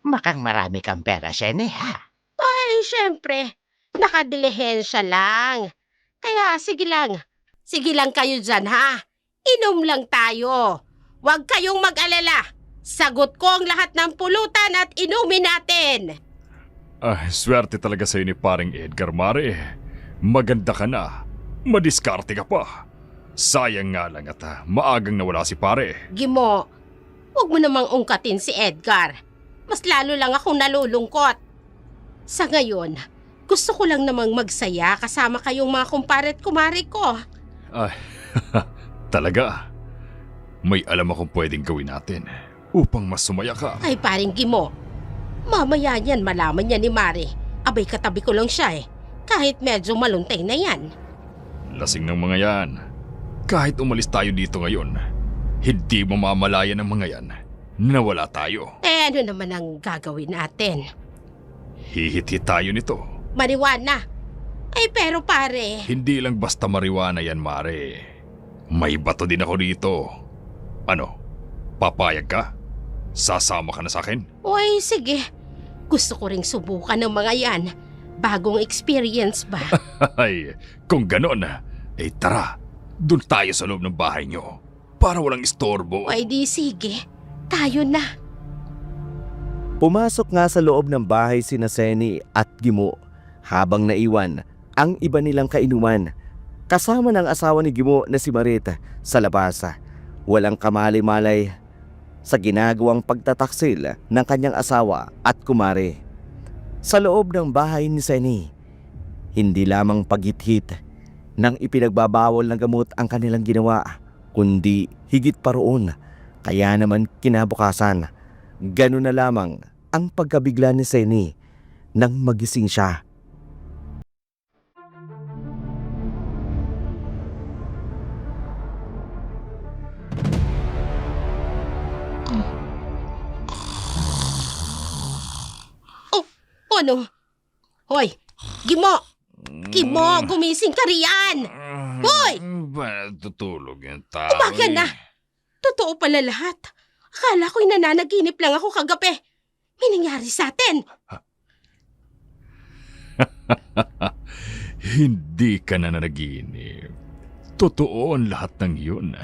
Makang marami kang pera, Shene, ha? Ay, syempre. Nakadilihensya lang. Kaya sige lang. Sige lang kayo dyan, ha? Inom lang tayo. Huwag kayong mag-alala. Sagot ko ang lahat ng pulutan at inumin natin. Ay, swerte talaga sa'yo ni paring Edgar, Mare. Maganda ka na. Madiskarte ka pa. Sayang nga lang at maagang nawala si pare. Gimo, huwag mo namang ungkatin si Edgar. Mas lalo lang akong nalulungkot. Sa ngayon, gusto ko lang namang magsaya kasama kayong mga kumpare at kumare ko. Ay, talaga. May alam akong pwedeng gawin natin upang mas sumaya ka. Ay paring Gimo, mamaya yan malaman niya ni Mare. Abay katabi ko lang siya eh. Kahit medyo maluntay na yan. Lasing ng mga yan. Kahit umalis tayo dito ngayon, hindi mo mamalayan ng mga yan na wala tayo. Ano naman ang gagawin natin? Hihit-hit tayo nito. Mariwana. Ay pero pare. Hindi lang basta mariwana yan, Mare. May bato din ako dito. Ano? Papayag ka? Sasama ka na sa akin? Uy, sige. Gusto ko ring subukan ng mga yan. Bagong experience ba? Ay, kung ganon, tara. Doon tayo sa loob ng bahay nyo. Para walang istorbo. Ay di sige. Tayo na. Pumasok nga sa loob ng bahay sina Senny at Gimo habang naiwan ang iba nilang kainuman. Kasama ng asawa ni Gimo na si Marit sa labas. Walang kamali-malay sa ginagawang pagtataksil ng kanyang asawa at kumare. Sa loob ng bahay ni Senny, hindi lamang paghit-hit nang ipinagbabawal ng gamot ang kanilang ginawa, kundi higit pa roon. Kaya naman kinabukasan, gano'n na lamang ang pagkabigla ni Senny nang magising siya. Ano? Hoy, Gimo! Kimo, gumising ka riyan! Hoy! Ba, tutulog yung tao Umaga eh. na! Totoo pala lahat. Akala ko'y nananaginip lang ako kagabi. May nangyari sa atin. Hindi ka na nanaginip. Totoo ang lahat ng yun.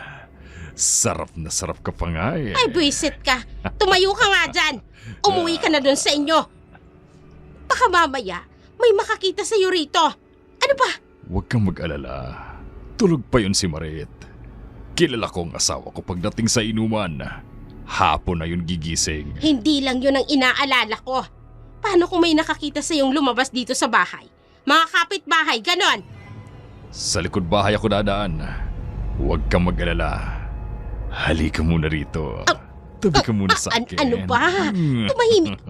Sarap na sarap ka pa nga eh. Ay, buwisit ka. Tumayo ka nga dyan. Umuwi ka na doon sa inyo. Baka mamaya, may makakita sa'yo rito. Ano ba? Huwag kang mag-alala. Tulog pa yun si Marit. Kilala ko ang asawa ko pagdating sa inuman. Hapon na yun gigising. Hindi lang yun ang inaalala ko. Paano kung may nakakita sa'yong lumabas dito sa bahay? Mga kapitbahay, ganon. Sa likod bahay ako dadaan. Huwag kang mag-alala. Halika muna rito. Tabi ka muna sa akin. Ano ba?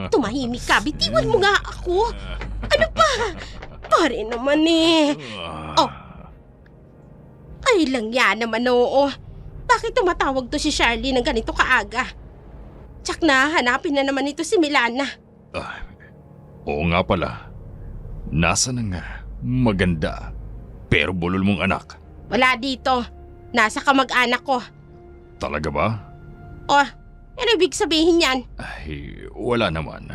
Tumahimik ka. Bitiwan mo nga ako. Ano ba? Pare naman eh. Oh. Ay lang yan naman oo. Bakit tumatawag to si Charlie ng ganito kaaga? Tsak na, hanapin na naman ito si Milana. Oo nga pala. Nasa na nga maganda pero bulol mong anak. Wala dito. Nasa kamag-anak ko. Talaga ba? Oh, ano ibig sabihin yan? Ay, wala naman.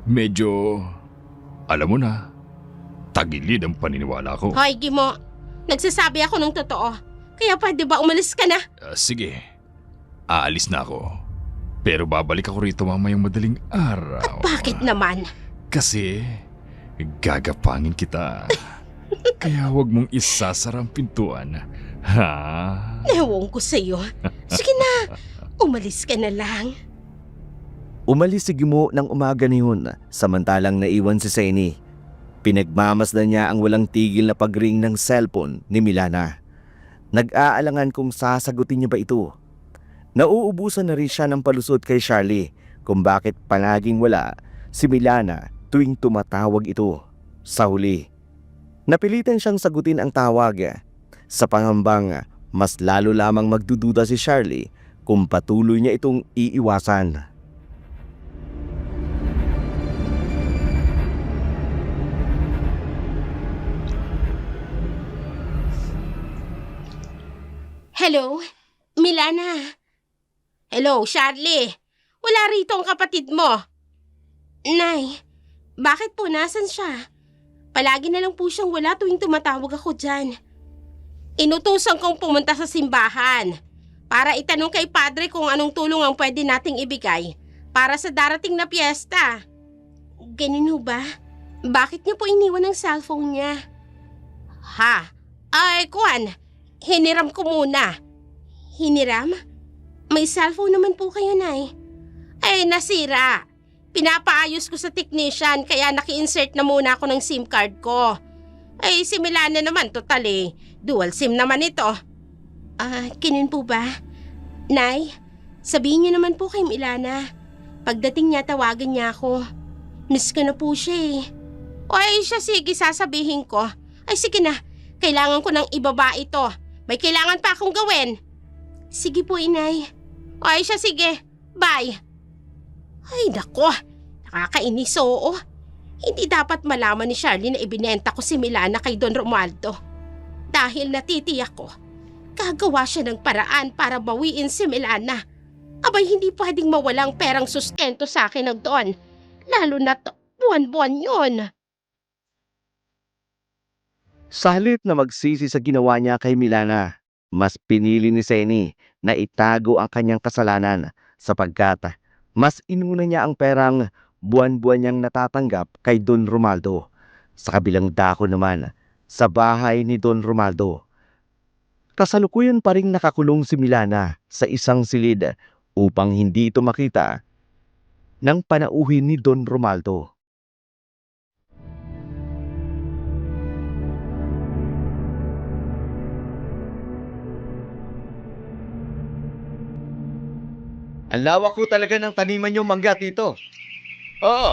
Medyo, alam mo na, tagilid ang paniniwala ko. Hoy, Gimo. Nagsasabi ako ng totoo. Kaya pwede ba umalis ka na? Sige, aalis na ako. Pero babalik ako rito mamayang madaling araw. Bakit naman? Kasi, gagapangin kita. Kaya huwag mong isasara ang pintuan. Ha? Ewan ko sa'yo. Sige na, umalis ka na lang. Umalis si Gimo ng umaga na yun, samantalang naiwan si Seni. Pinagmamasdan niya ang walang tigil na pag-ring ng cellphone ni Milana. Nag-aalangan kung sasagutin niya ba ito. Nauubusan na rin siya ng palusot kay Charlie kung bakit palaging wala si Milana tuwing tumatawag ito. Sa huli, napilitan siyang sagutin ang tawag sa pangambang mas lalo lamang magdududa si Charlie kung patuloy niya itong iiwasan. Hello? Milana? Hello, Charlie? Wala rito ang kapatid mo. Nay, bakit po nasan siya? Palagi na lang po siyang wala tuwing tumatawag ako dyan. Inutusan kong pumunta sa simbahan para itanong kay Padre kung anong tulong ang pwede nating ibigay para sa darating na piyesta. Ganun ho ba? Bakit niya po iniwan ang cellphone niya? Ha? Ay, Kwan, hiniram ko muna. Hiniram? May cellphone naman po kayo, Nay. Ay, nasira. Pinapaayos ko sa technician kaya naki-insert na muna ako ng SIM card ko. Ay, si Milana naman, total eh. Dual SIM naman ito. Kinun po ba? Nay, sabihin niyo naman po kay Milana. Pagdating niya, tawagan niya ako. Miss ko na po siya eh. O ay siya, sige, sasabihin ko. Ay, sige na. Kailangan ko nang ibaba ito. May kailangan pa akong gawin. Sige po, Inay. O ay siya, sige. Bye. Ay, nako. Nakakainis, oo. Hindi dapat malaman ni Charlie na ibinenta ko si Milana kay Don Romualdo. Dahil natitiyak ko, gagawa siya ng paraan para bawiin si Milana. Abay, hindi pwedeng mawalang perang sustento sa akin ng Don. Lalo na buwan-buwan yun. Sa halip na magsisi sa ginawa niya kay Milana, mas pinili ni Seni na itago ang kanyang kasalanan sapagkat mas inuna niya ang perang buwan-buwan niyang natatanggap kay Don Romualdo. Sa kabilang dako naman, sa bahay ni Don Romualdo, kasalukuyan pa ring nakakulong si Milana sa isang silid upang hindi ito makita ng panauhin ni Don Romualdo. Ang lawak ko talaga ng taniman yung mangga, Tito. Oo.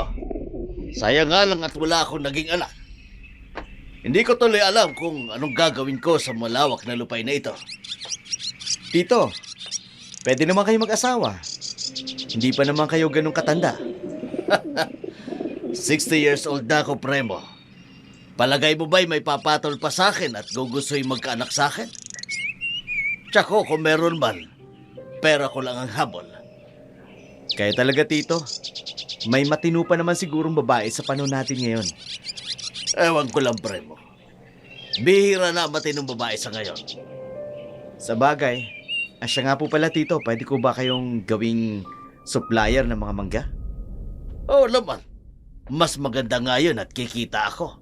Sayang nga lang at wala akong naging anak. Hindi ko tuloy alam kung anong gagawin ko sa malawak na lupay na ito. Tito, pwede naman kayo mag-asawa. Hindi pa naman kayo ganun katanda. 60 years old na ako, Premo. Palagay mo ba'y may papatol pa sa akin at gugusto'y magkaanak sa akin? Tsako kung meron man, pera ko lang ang habol. Kaya talaga, Tito. May matino pa naman sigurong babae sa panahon natin ngayon. Ewan ko lang, Premo. Bihira na matinong babae sa ngayon. Sa bagay, siya nga po pala, Tito, pwede ko ba kayong gawing supplier ng mga mangga? Oo naman. Mas maganda nga yun at kikita ako.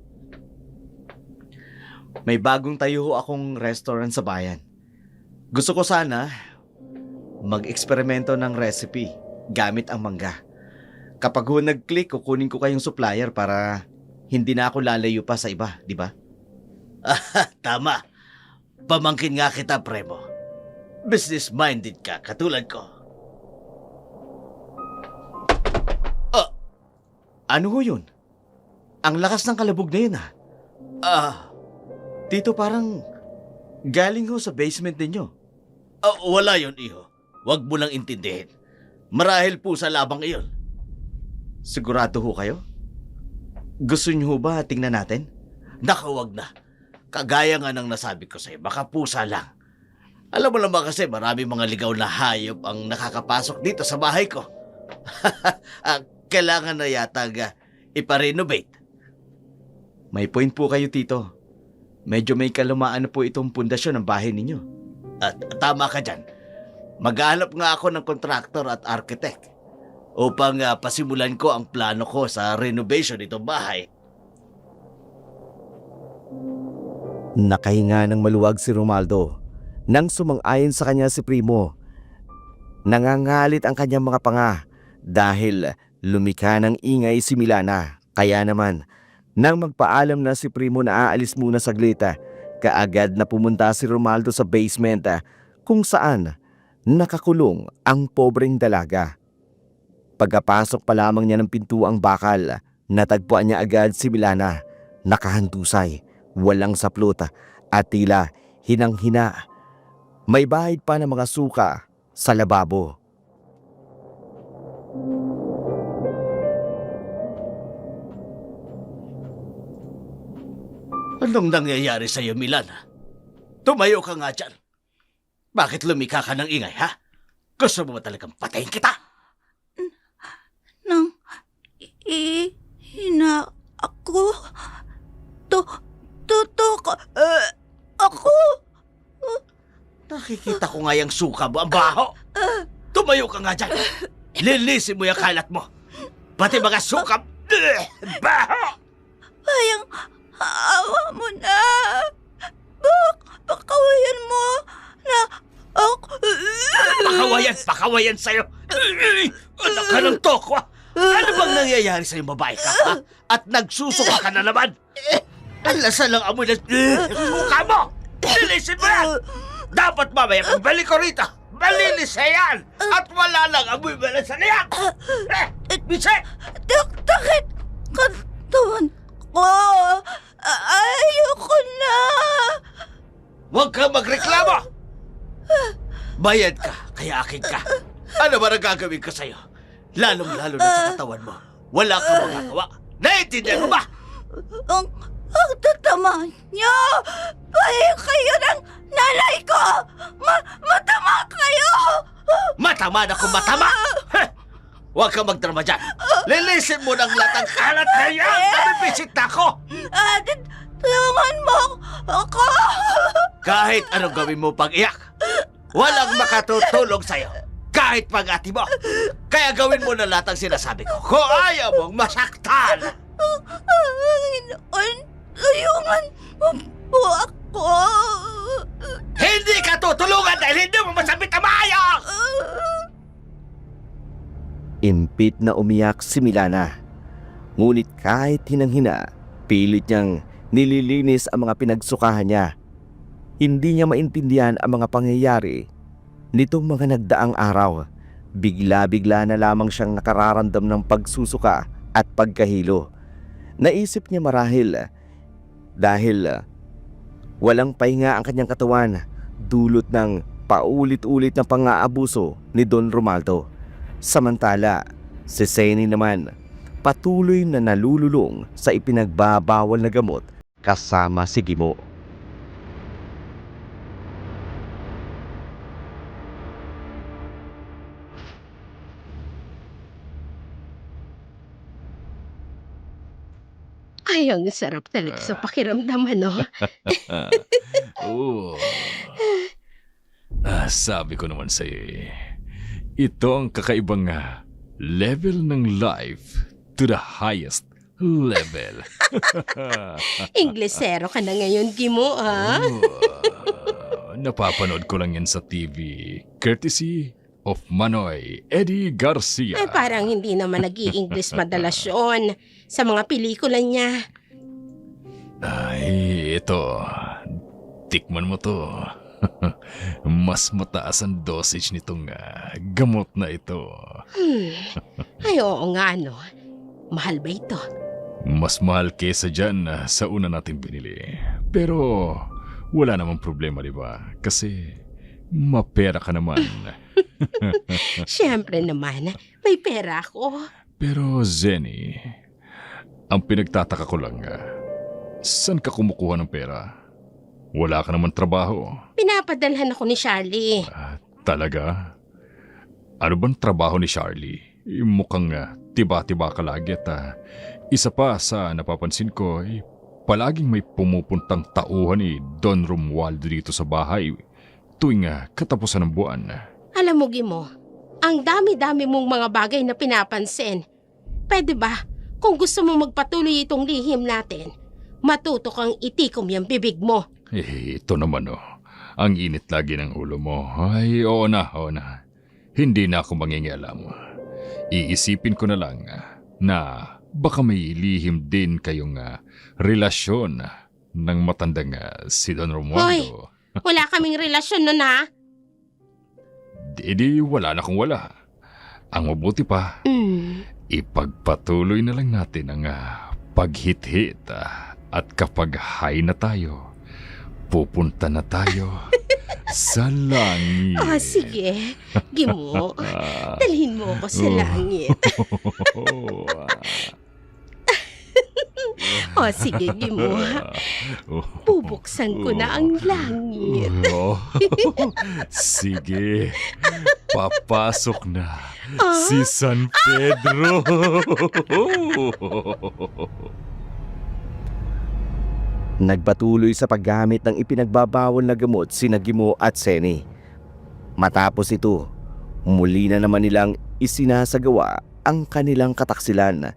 May bagong tayo ho akong restaurant sa bayan. Gusto ko sana mag-eksperimento ng recipe gamit ang mangga. Kapag ho nag-click, kukunin ko kayong supplier para hindi na ako lalayo pa sa iba, di ba? Tama. Pamangkin nga kita, Premo. Business-minded ka, katulad ko. Ano ho yun? Ang lakas ng kalabog na yun, ha? Tito, parang galing ho sa basement ninyo. Wala yun, iho. Huwag mo lang intindihin. Marahil po sa labang iyon. Sigurado ho kayo? Gusto niyo ho ba tingnan natin? Naku, wag na. Kagaya nga ng nasabi ko sa'yo, baka pusa lang. Alam mo naman kasi marami mga ligaw na hayop ang nakakapasok dito sa bahay ko. Kailangan na yata iparenovate. May point po kayo, Tito. Medyo may kalumaan na po itong pundasyon ng bahay ninyo. At tama ka dyan. Maghanap nga ako ng kontraktor at architect upang pasimulan ko ang plano ko sa renovation nitong bahay. Nakahinga ng maluwag si Romaldo nang sumang-ayon sa kanya si Primo. Nangangalit ang kanyang mga panga dahil lumikha ng ingay si Milana. Kaya naman, nang magpaalam na si Primo na aalis muna saglit, kaagad na pumunta si Romaldo sa basement kung saan nakakulong ang pobreng dalaga. Pagkapasok pa lamang niya ng pintuang bakal, natagpuan niya agad si Milana, nakahandusay, walang saplot at tila hinang-hina. May bahid pa ng mga suka sa lababo. Anong nangyayari sa'yo, Milana? Tumayo ka nga dyan. Bakit lumika ka ng ingay, ha? Gusto mo ba talagang patayin kita? Nang hina ako, ako. Nakikita ko nga yung suka mo, ang baho. Tumayo ka nga dyan. Linisin mo yung kalat mo. Pati mga suka. Baho! Bayang awa mo na. Pakawayan mo na ako. Pakawayan sa'yo. Anak ka ng tokwa. Ano bang nangyayari sa'yo, babae ka, ha? At nagsusuka ka na naman. Ang lasa lang amoy ng suka mo. Linisin mo yan. Dapat mamaya kung balik ko rito, malinis na yan. At wala lang amoy malasa na yan. Bisek! Takit katawan ko. Ayoko na. Huwag kang magreklamo! Bayad ka, kaya akin ka. Ano ba ang gagawin ko sa'yo? Lalong-lalo na sa katawan mo. Wala kang magagawa. Naiintindihan mo ba? Ang tatama niyo. Pahay kayo ng nanay ko. Matama kayo. Matama na kung matama! Huwag kang magdrama dyan. Lilisin mo ng latang kalat na yan. Nabibisit na ako. Tulungan mo ako. Kahit anong gawin mo pag iyak, walang makatutulong sa'yo. Kahit pag-ati mo. Kaya gawin mo na lahat ang sinasabi ko. Kung ayaw mong masaktan. Panginoon, tulungan mo po ako. Hindi ka tutulungan dahil hindi mo masabit ang maayos! Impit na umiyak si Milana. Ngunit kahit hinang-hina, pilit niyang nililinis ang mga pinagsukahan niya. Hindi niya maintindihan ang mga pangyayari nitong mga nagdaang araw. Bigla-bigla na lamang siyang nakararamdam ng pagsusuka at pagkahilo. Naisip niya marahil dahil walang pahinga ang kanyang katawan dulot ng paulit-ulit na pang-aabuso ni Don Romaldo. Samantala, si Seni naman patuloy na nalululong sa ipinagbabawal na gamot kasama si Gimo. Ay, ang sarap talaga sa pakiramdam, ano? Oo. Sabi ko naman sa'yo eh. Ito ang kakaibang level ng life to the highest level. Inglesero ka na ngayon, Gimo, ha? Napapanood ko lang yan sa TV. Courtesy of Manoy Eddie Garcia. Ay, parang hindi naman nag-i-English madalas yun sa mga pelikula niya. Ay, ito. Tikman mo to. Mas mataas ang dosage nitong gamot na ito. Ay, oo nga, no. Mahal ba ito? Mas mahal kesa dyan sa una natin binili. Pero wala namang problema, di ba? Kasi mapera ka naman. Siyempre naman, may pera ako. Pero Zenny, ang pinagtataka ko lang, saan ka kumukuha ng pera? Wala ka naman trabaho. Pinapadalhan ako ni Charlie. Talaga? Ano bang trabaho ni Charlie? Mukhang tiba-tiba ka lagi at isa pa sa napapansin ko, palaging may pumupuntang tauhan ni Don Romualdo dito sa bahay tuwing katapusan ng buwan. Alam mo, Gimo, ang dami-dami mong mga bagay na pinapansin. Pwede ba, kung gusto mo magpatuloy itong lihim natin, matuto kang itikom yung bibig mo. Ito naman ang init lagi ng ulo mo. Ay, oo na. Hindi na ako mangingialam. Iisipin ko na lang na baka may lihim din kayong relasyon ng matandang si Don Romualdo. Wala kaming relasyon nun, ha? Di wala na kung wala. Ang mabuti pa, ipagpatuloy na lang natin ang paghit-hit at kapag high na tayo, pupunta na tayo sa langit. Sige. Gimo, dalhin mo ako sa langit. Sige, Gimo. Bubuksan ko na ang langit. Sige, papasok na si San Pedro. Nagpatuloy sa paggamit ng ipinagbabawal na gamot sina Gimo at Senny. Matapos ito, muli na naman nilang isinasagawa ang kanilang kataksilan.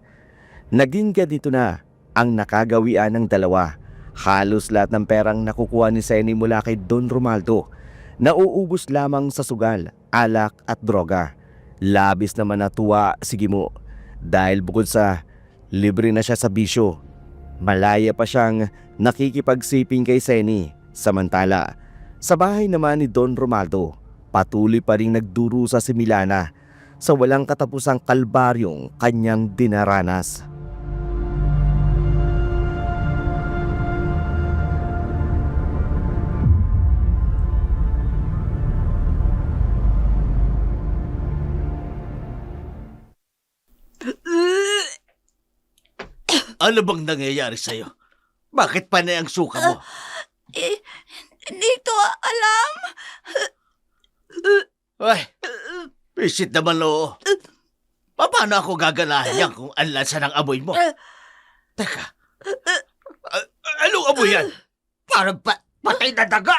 Naging ganito na ang nakagawian ng dalawa. Halos lahat ng perang nakukuha ni Senny mula kay Don Romualdo, nauubos lamang sa sugal, alak at droga. Labis naman natuwa si Gimo dahil bukod sa libre na siya sa bisyo, malaya pa siyang nakikipagsiping kay Senny. Samantala, sa bahay naman ni Don Romualdo, patuloy pa rin nagdurusa si Milana sa walang katapusang kalbaryong kanyang dinaranas. Ano bang nangyayari sa'yo? Bakit panay ang suka mo? Hindi ko alam. Ay, pisit naman oo. Paano ako gaganahan yan kung anlansa ng amoy mo? Teka, anong amoy yan? Parang patay na daga.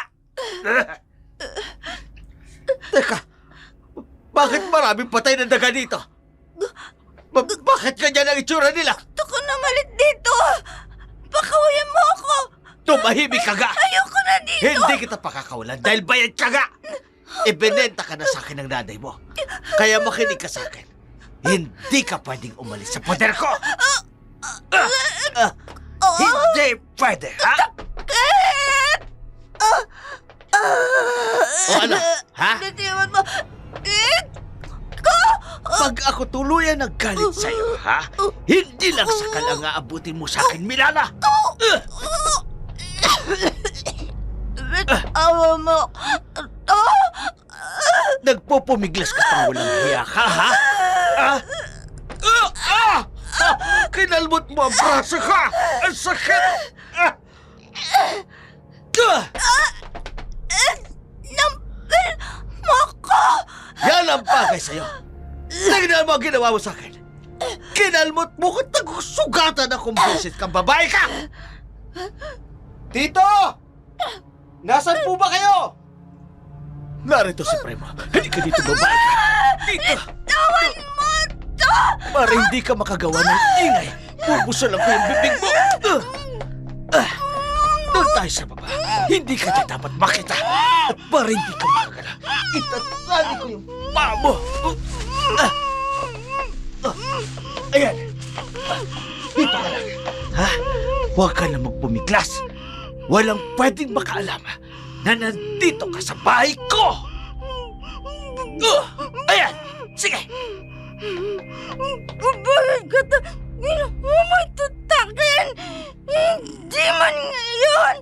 Teka, bakit maraming patay na daga dito? Bakit ganyan ang itsura nila? Gusto ko na malit dito. Pakawayan mo ako. Tumahimik ka ga! Ayoko na dito. Hindi kita pakakawalan dahil bayad ka ga! Ibinenta ka na sa akin ng nanay mo. Kaya makinig ka sa akin. Hindi ka pwedeng umalis sa poder ko! Hindi pwede, ha? O ano, ha? Natiwan mo. Pag ako tuluyan ng galit sa'yo, ha? Hindi lang sakal ang aabutin mo sa akin, Milana! Awa mo. Nagpupumiglas ka pang walang hiya ka, ha? Kinalmot mo ang braso ka! Ang sakit! Nampil mo ko! Yan ang bagay sa'yo. Tingnan mo ang ginawa mo sa akin. Kinalmot mo kung nagsugatan akong beses kang babae ka! Tito! Nasaan po ba kayo? Narito si Prema. Hindi ka dito babae ka. Dito! Tawan mo to! Para hindi ka makagawa ng ingay. Bubusalan ko yung bibig mo. Doon tayo sa baba. Hindi ka dyan dapat makita. At para hindi ka makagala, itatali ko yung paa mo. Ayan. Dito ka lang. Ha? Huwag ka na magpumiglas. Walang pwedeng makaalam na nandito ka sa bahay ko. Ayan. Sige. Babayad ka ta! Ginawa mo tutakin! Hindi man ngayon!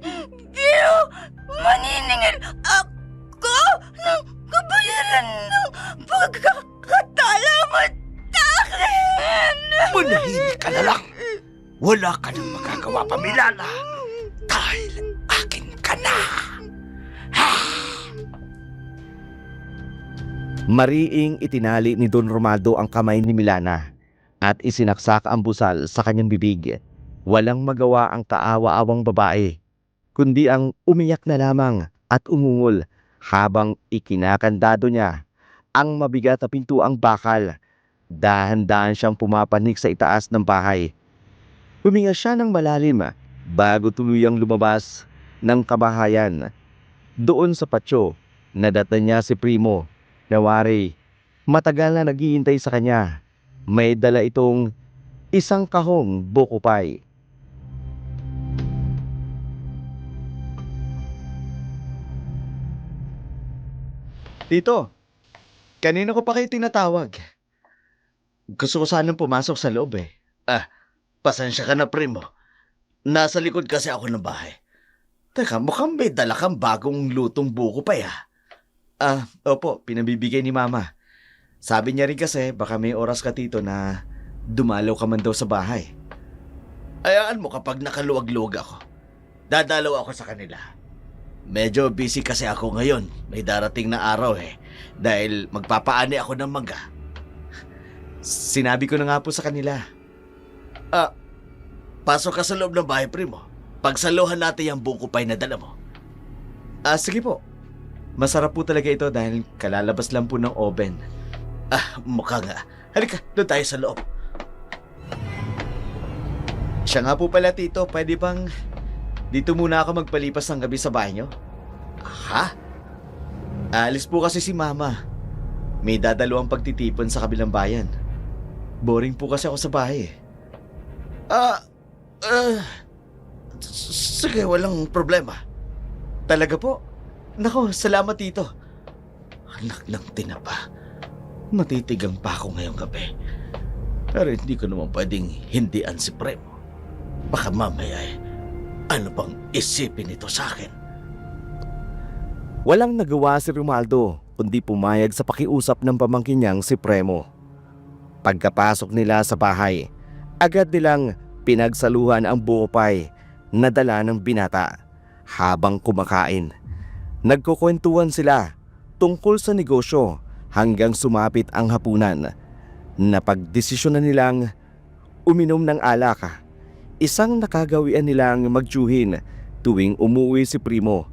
Pero maniningil ako ng kabayaran ng pagkakatala mo takin! Manahimik ka na lang. Wala ka nang magagawa pa, Milana. Dahil akin ka na. Mariing itinali ni Don Romaldo ang kamay ni Milana at isinaksak ang busal sa kanyang bibig. Walang magawa ang kaawa-awang babae, kundi ang umiyak na lamang at umungol habang ikinakandado niya ang mabigat na pintuang bakal. Dahan-dahan siyang pumapanik sa itaas ng bahay. Huminga siya ng malalim bago tuluyang lumabas ng kabahayan. Doon sa patio, nadatan niya si Primo. Nawari, matagal na naghihintay sa kanya. May dala itong isang kahong buko pie. Tito, kanina ko pa kayo tinatawag. Gusto ko sanang pumasok sa loob eh. Pasensya ka na, Primo. Nasa likod kasi ako ng bahay. Teka, mukhang may dala kang bagong lutong buko pa ya. Opo, pinabibigay ni Mama. Sabi niya rin kasi baka may oras ka tito na dumalaw ka man daw sa bahay. Ayaan mo kapag nakaluwag-luwag ako. Dadalaw ako sa kanila. Medyo busy kasi ako ngayon. May darating na araw eh. Dahil magpapaani ako ng mangga. Sinabi ko na nga po sa kanila. Pasok ka sa loob ng bahay, Primo. Pagsaluhan natin yung buko pie na dala mo. Sige po. Masarap po talaga ito dahil kalalabas lang po ng oven. Mukha nga. Halika, doon tayo sa loob. Siya nga po pala tito, pwede bang dito muna ako magpalipas ng gabi sa bahay niyo? Ha? Alis po kasi si Mama. May dadalawang pagtitipon sa kabilang bayan. Boring po kasi ako sa bahay eh. Sige, walang problema. Talaga po? Nako, salamat tito. Anak ng tinapa. Matitigang pa ako ngayong gabi. Pero hindi ko naman pwedeng hindian si Premo. Baka mamaya ano bang isipin ito sa akin? Walang nagawa si Romaldo kundi pumayag sa pakiusap ng pamangkin niyang si Premo. Pagkapasok nila sa bahay, agad nilang pinagsaluhan ang buko pie na dala ng binata. Habang kumakain, nagkukwentuhan sila tungkol sa negosyo hanggang sumapit ang hapunan. Napagdesisyonan nilang uminom ng alak. Isang nakagawian nilang magtsuhin tuwing umuwi si Primo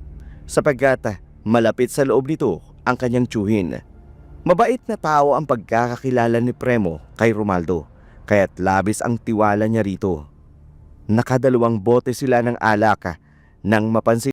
sapagkat malapit sa loob nito ang kanyang tsuhin. Mabait na tao ang pagkakakilala ni Premo kay Romaldo kaya't labis ang tiwala niya rito. Nakadalawang bote sila ng alak nang mapansin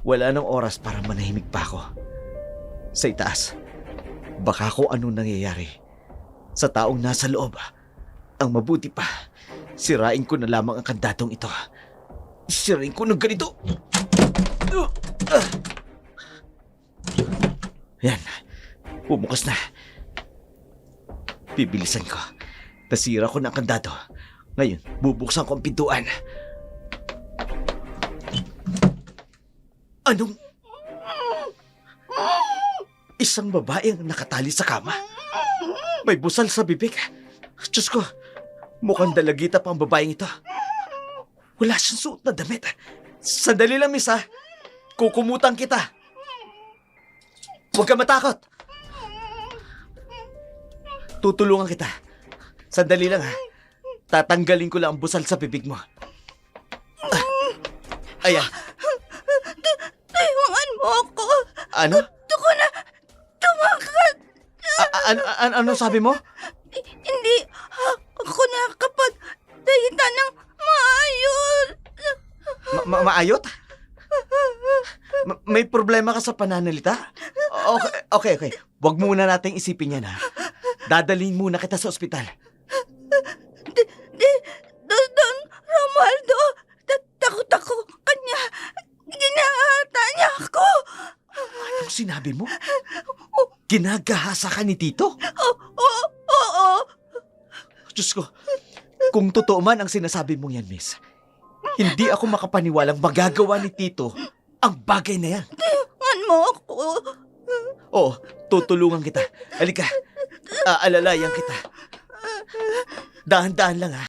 Wala nang oras para manahimik pa ako. Sa itaas, baka kung anong nangyayari sa taong nasa loob. Ang mabuti pa, sirain ko na lamang ang kandadong ito. Sirain ko ng ganito. Yan, bumukas na. Bibilisan ko. Nasira ko na ang kandado. Ngayon, bubuksan ko ang pintuan. Anong... Isang babae ang nakatali sa kama. May busal sa bibig. Diyos ko, mukhang dalagita pa ang babaeng ito. Wala siyang suot na damit. Sandali lang, miss, ha? Kukumutan kita. Huwag ka matakot. Tutulungan kita. Sandali lang, ha? Tatanggalin ko lang ang busal sa bibig mo. Ayan. Tulungan mo ako. Ano? Gusto ko na tumakas. Ano sabi mo? Hindi ako nakapagsalita ng maayos. Maayot? May problema ka sa pananalita? Okay. Huwag muna nating isipin yan, ha? Dadalhin muna kita sa ospital. Don Romualdo, takot ako kanya. Ginahata niya ako. Anong sinabi mo? Ginagahasa ka ni Tito? Oo. Diyos ko, kung totoo man ang sinasabi mong yan, miss, hindi ako makapaniwalang magagawa ni Tito ang bagay na yan. Tulungan mo ako. Oo, tutulungan kita. Halika, aalalayan kita. Dahan-dahan lang, ha?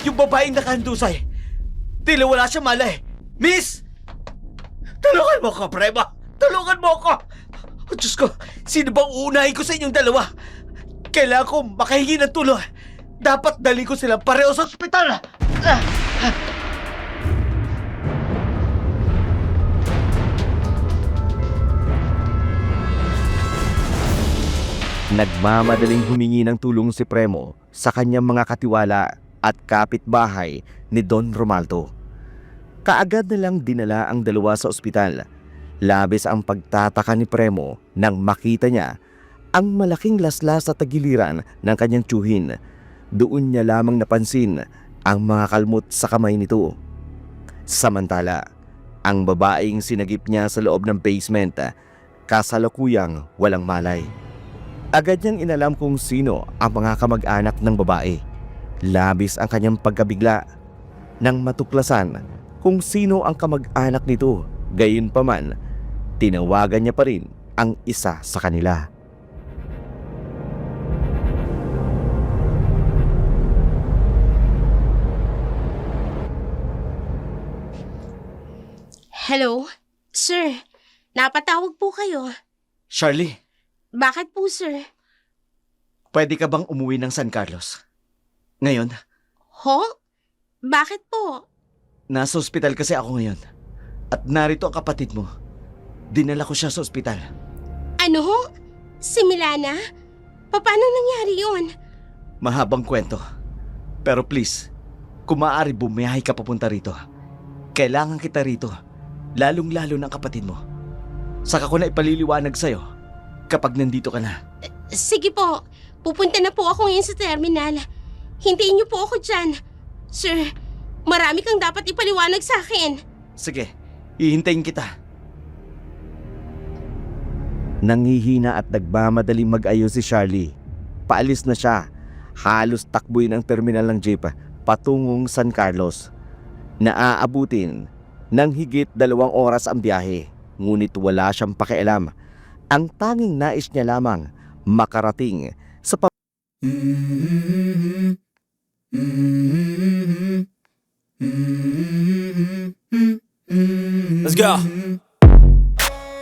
Yung babaeng nakahandusay. Tila wala siya malay. Miss! Tulungan mo ko, Prema! Tulungan mo ko! Oh, Diyos ko, sino bang uunahin ko sa inyong dalawa? Kailangan ko makahingi ng tulong. Dapat dalhin ko silang pareho sa ospital. Nagmamadaling humingi ng tulong si Premo sa kanyang mga katiwala at kapitbahay ni Don Romaldo. Kaagad na lang dinala ang dalawa sa ospital. Labis ang pagtataka ni Premo nang makita niya ang malaking laslas sa tagiliran ng kanyang tiyuhin. Doon niya lamang napansin ang mga kalmot sa kamay nito. Samantala, ang babaeng sinagip niya sa loob ng basement, kasalukuyang walang malay. Agad niyang inalam kung sino ang mga kamag-anak ng babae. Labis ang kanyang pagkabigla nang matuklasan kung sino ang kamag-anak nito. Gayunpaman, tinawagan niya pa rin ang isa sa kanila. Hello? Sir, napatawag po kayo. Charlie, Bakit po, sir? pwede ka bang umuwi ng San Carlos? Ngayon, Ho? Bakit po? nasa ospital kasi ako ngayon. At narito ang kapatid mo. Dinala ko siya sa ospital. Ano ho? Si Milana? Paano nangyari yun? Mahabang kwento. Pero please, kung maaari bumiyahe ka papunta rito. Kailangan kita rito. Lalong-lalo ng kapatid mo. Saka ko na ipaliliwanag sa'yo kapag nandito ka na. Sige po, pupunta na po ako ngayon sa terminal. Hintayin niyo po ako dyan. Sir, marami kang dapat ipaliwanag sa akin. Sige, hihintayin kita. Nanghihina at nagmamadaling mag-ayos si Charlie. Paalis na siya. Halos takbuin ang terminal ng jeep patungong San Carlos. Naaabutin ng higit 2 oras ang biyahe. Ngunit wala siyang pakialam. Ang tanging nais niya lamang makarating sa Let's go.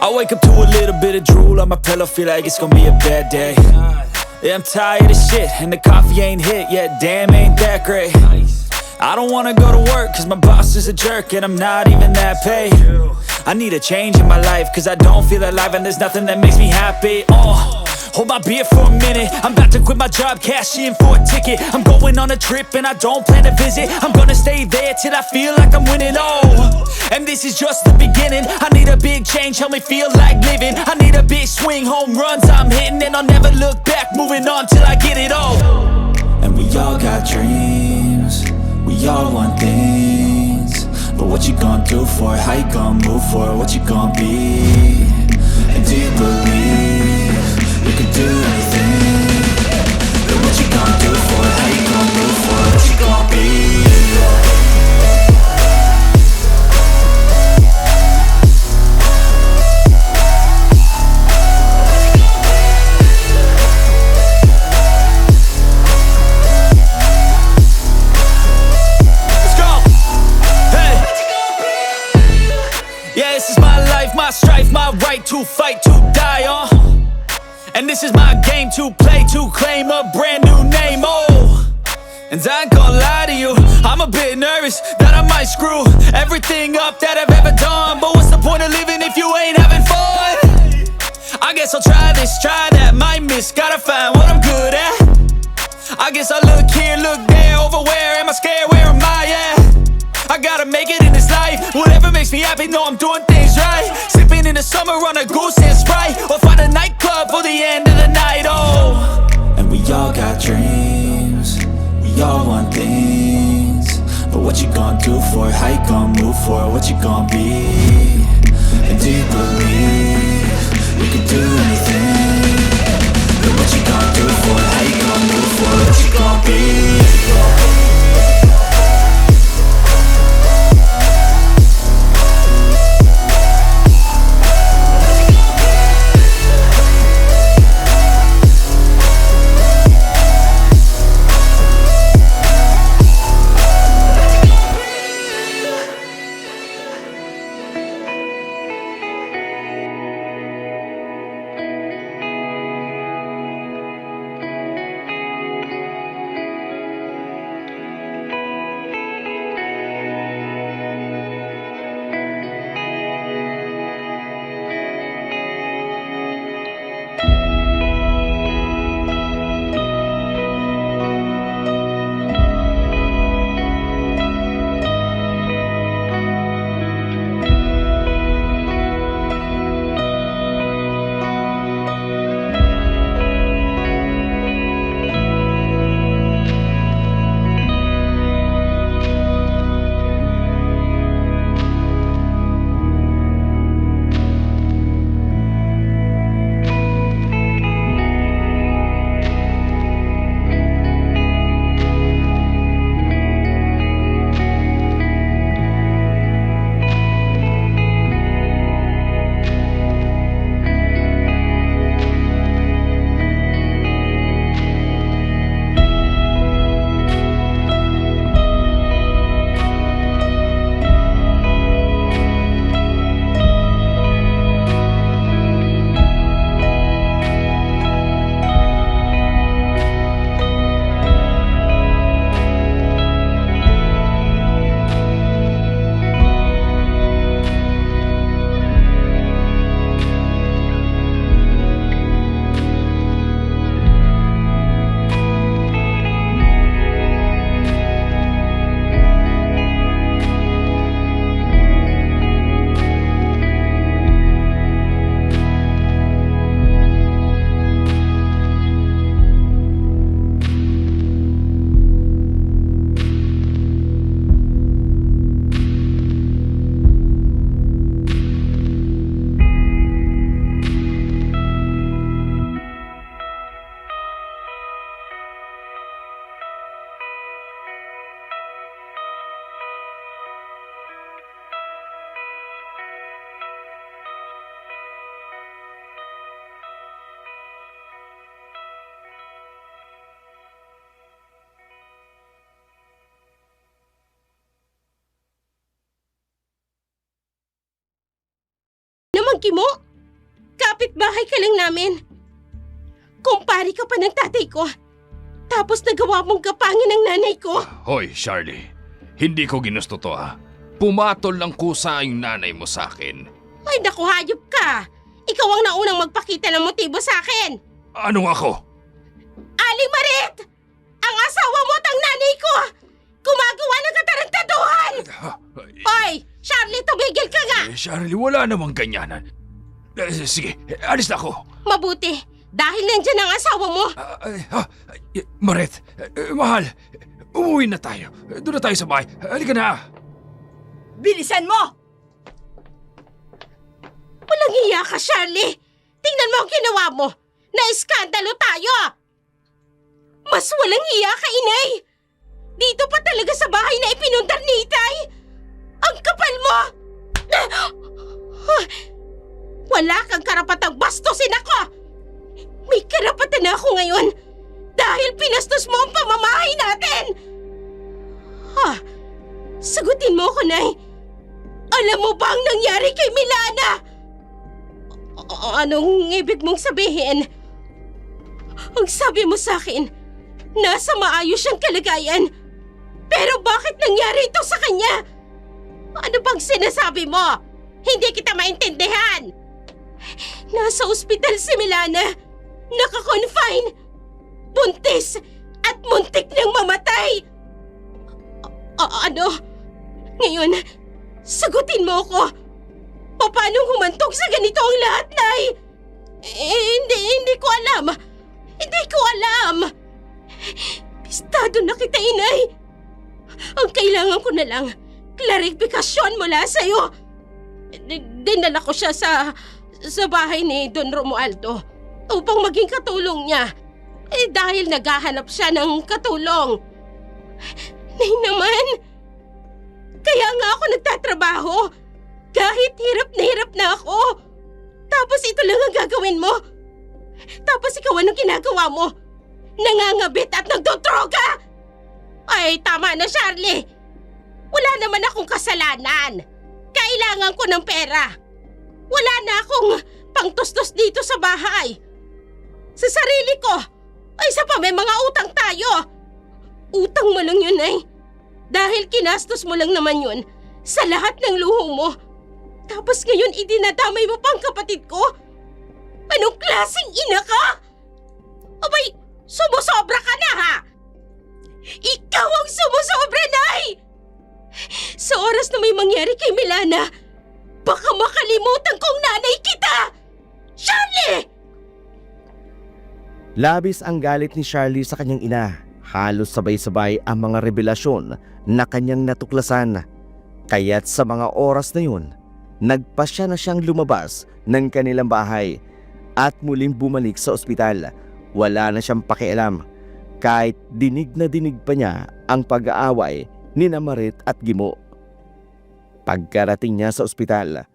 I wake up to a little bit of drool on my pillow, feel like it's gonna be a bad day. Yeah, I'm tired of shit, and the coffee ain't hit yet, damn, ain't that great. I don't wanna go to work, cause my boss is a jerk, and I'm not even that paid. I need a change in my life, cause I don't feel alive, and there's nothing that makes me happy. Hold my beer for a minute, I'm about to quit my job, cash in for a ticket. I'm going on a trip and I don't plan to visit. I'm gonna stay there till I feel like I'm winning, and this is just the beginning. I need a big change, help me feel like living. I need a big swing, home runs I'm hitting, and I'll never look back, moving on till I get it all. And we all got dreams, we all want things, but what you gonna do for it? How you gonna move for it? What you gonna be? And do you believe you can do anything? But what you gonna do for it? How you gonna move for it? What you gonna be? Let's go! Hey! Yeah, this is my life, my strife, my right to fight, to die on. And this is my game to play, to claim a brand new name, And I ain't gonna lie to you, I'm a bit nervous that I might screw everything up that I've ever done. But what's the point of living if you ain't having fun? I guess I'll try this, try that, might miss, gotta find what I'm good at. I guess I'll look here, look there, over where am I scared, where am I at? I gotta make it in this life, whatever makes me happy, know I'm doing things right. Sipping in the summer on a goose and Sprite, or find a nightclub for the end of the night, And we all got dreams, we all want things, but what you gonna do for it? How you gonna move for it? What you gonna be? And do you believe you can do anything? But what you gonna do for it? How you gonna move for it? What you gonna be? Gimo? Kapit-bahay ka lang namin. Kumpare ka pa ng tatay ko. Tapos nagawa mong kapangin ng nanay ko. Hoy, Charlie. Hindi ko ginusto to Pumatol lang kusa yung nanay mo sa akin. Ay naku, hayop ka. Ikaw ang naunang magpakita ng motibo sa akin. Anong ako? Aling Marit! Ang asawa mo at ang nanay ko! Gumagawa ng katarantaduhan! Hoy! Charlie, tumigil ka nga! Charlie, wala namang ganyanan. Sige, alis na ako. Mabuti, dahil nandyan ang asawa mo. Maret, mahal, umuwi na tayo. Doon na tayo sa bahay. Halika na. Bilisan mo! Walang hiya ka, Charlie! Tingnan mo ang ginawa mo! Na-iskandalo tayo! Mas walang hiya ka, inay! Dito pa talaga sa bahay na ipinundar ni Itay! Ang kapal mo! Wala kang karapatang bastusin ako! May karapatan na ako ngayon dahil pinastos mo ang pamamahay natin! Sagutin mo ako, Nay! Alam mo ba ang nangyari kay Milana? Anong ibig mong sabihin? Ang sabi mo sa akin, nasa maayos siyang kalagayan. Pero bakit nangyari ito sa kanya? Ano bang sinasabi mo? Hindi kita maintindihan. Nasa ospital si Milana. Naka-confine. Buntis at muntik nang mamatay. Ano? Ngayon, sagutin mo ako. Paano humantong sa ganito ang lahat, Nay? Hindi ko alam. Hindi ko alam. Pistado na kita, inay. Ang kailangan ko na lang, klarifikasyon mula sa'yo. Dinala ko siya sa bahay ni Don Romualdo upang maging katulong niya. Dahil naghahanap siya ng katulong. Nay naman, kaya nga ako nagtatrabaho. Kahit hirap na ako. Tapos ito lang ang gagawin mo. Tapos ikaw anong ginagawa mo? Nangangabit at nagdodroga! Ay, tama na, Charlie. Wala naman akong kasalanan. Kailangan ko ng pera. Wala na akong pangtustos dito sa bahay. Sa sarili ko. Ay, isa pa may mga utang tayo. Utang mo lang yun, ay. Dahil kinastos mo lang naman yun sa lahat ng luho mo. Tapos ngayon idinadamay mo pa ang kapatid ko? Anong klaseng ina ka? Abay, sumusobra ka na ha! Ikaw ang sumusobra, Nay! Sa oras na may mangyari kay Milana, baka makalimutan kong nanay kita! Charlie! Labis ang galit ni Charlie sa kanyang ina. Halos sabay-sabay ang mga revelasyon na kanyang natuklasan. Kaya't sa mga oras na yun, nagpasya na siyang lumabas ng kanilang bahay at muling bumalik sa ospital. Wala na siyang pakialam kahit dinig na dinig pa niya ang pag-aaway ni Marit at Gimo. Pagkarating niya sa ospital,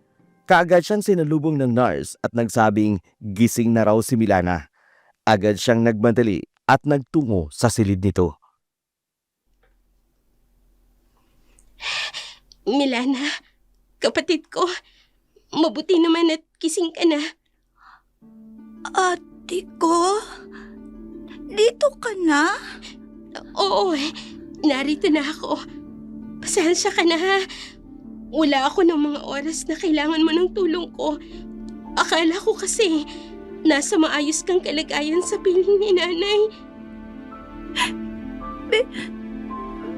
kaagad siyang sinalubong ng nurse at nagsabing gising na raw si Milana. Agad siyang nagmadali at nagtungo sa silid nito. Milana, kapatid ko, mabuti naman at gising ka na. Ate ko? Dito ka na? Oo, narito na ako. Pasensya ka na ha. Wala ako ng mga oras na kailangan mo ng tulong ko. Akala ko kasi nasa maayos kang kalagayan sa piling ni nanay.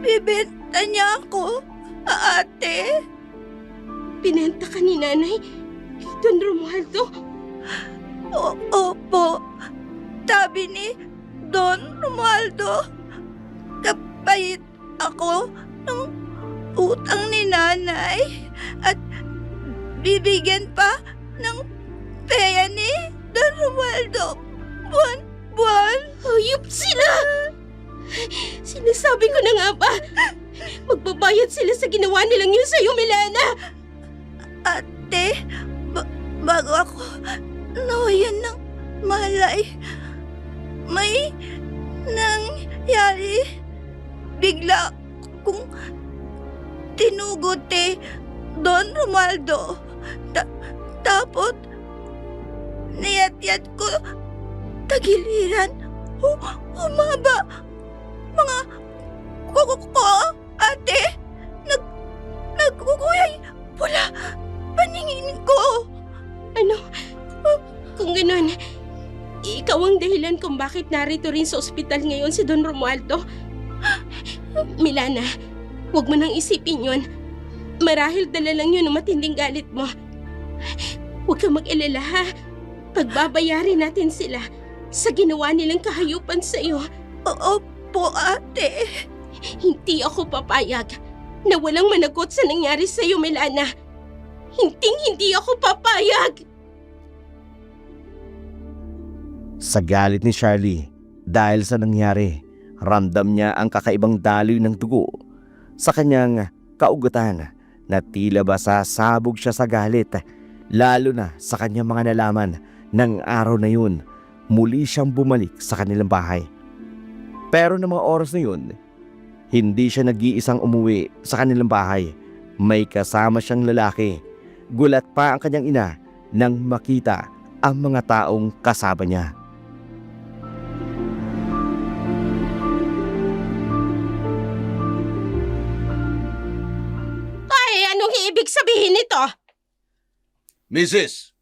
Bibenta niya ako, ate? Pinenta ka ni nanay kay Don Romualdo? Opo. Sabi ni Don Romualdo, kapayit ako ng utang ni nanay at bibigyan pa ng peya ni Don Romualdo buwan-buwan. Hayop sila! Sinasabi ko na nga ba, magbabayad sila sa ginawa nilang yun sa'yo, Milana! Ate, bago ako nawayan ng malay, may nangyari. Bigla kong tinugot Don Romualdo. Tapos, niyat-yat ko tagiliran. Humaba. Mga kuko ko, ate. Nagkukuyay. Pula. Paningin ko. Ano? Kung ganun, ikaw ang dahilan kung bakit narito rin sa ospital ngayon si Don Romualdo. Milana, huwag mo nang isipin yun. Marahil dala lang yun ng matinding galit mo. Huwag kang mag-alala ha. Pagbabayarin natin sila sa ginawa nilang kahayupan sa iyo. Opo, ate. Hindi ako papayag na walang managot sa nangyari sa iyo, Milana. Hindi ako papayag. Sa galit ni Charlie, dahil sa nangyari, ramdam niya ang kakaibang daloy ng dugo sa kanyang kaugatan na tila ba sasabog siya sa galit, lalo na sa kanyang mga nalaman ng araw na yun. Muli siyang bumalik sa kanilang bahay. Pero ng mga oras na yun, hindi siya nag-iisang umuwi sa kanilang bahay. May kasama siyang lalaki. Gulat pa ang kanyang ina nang makita ang mga taong kasama niya. Ay, anong ibig sabihin nito? Mrs.,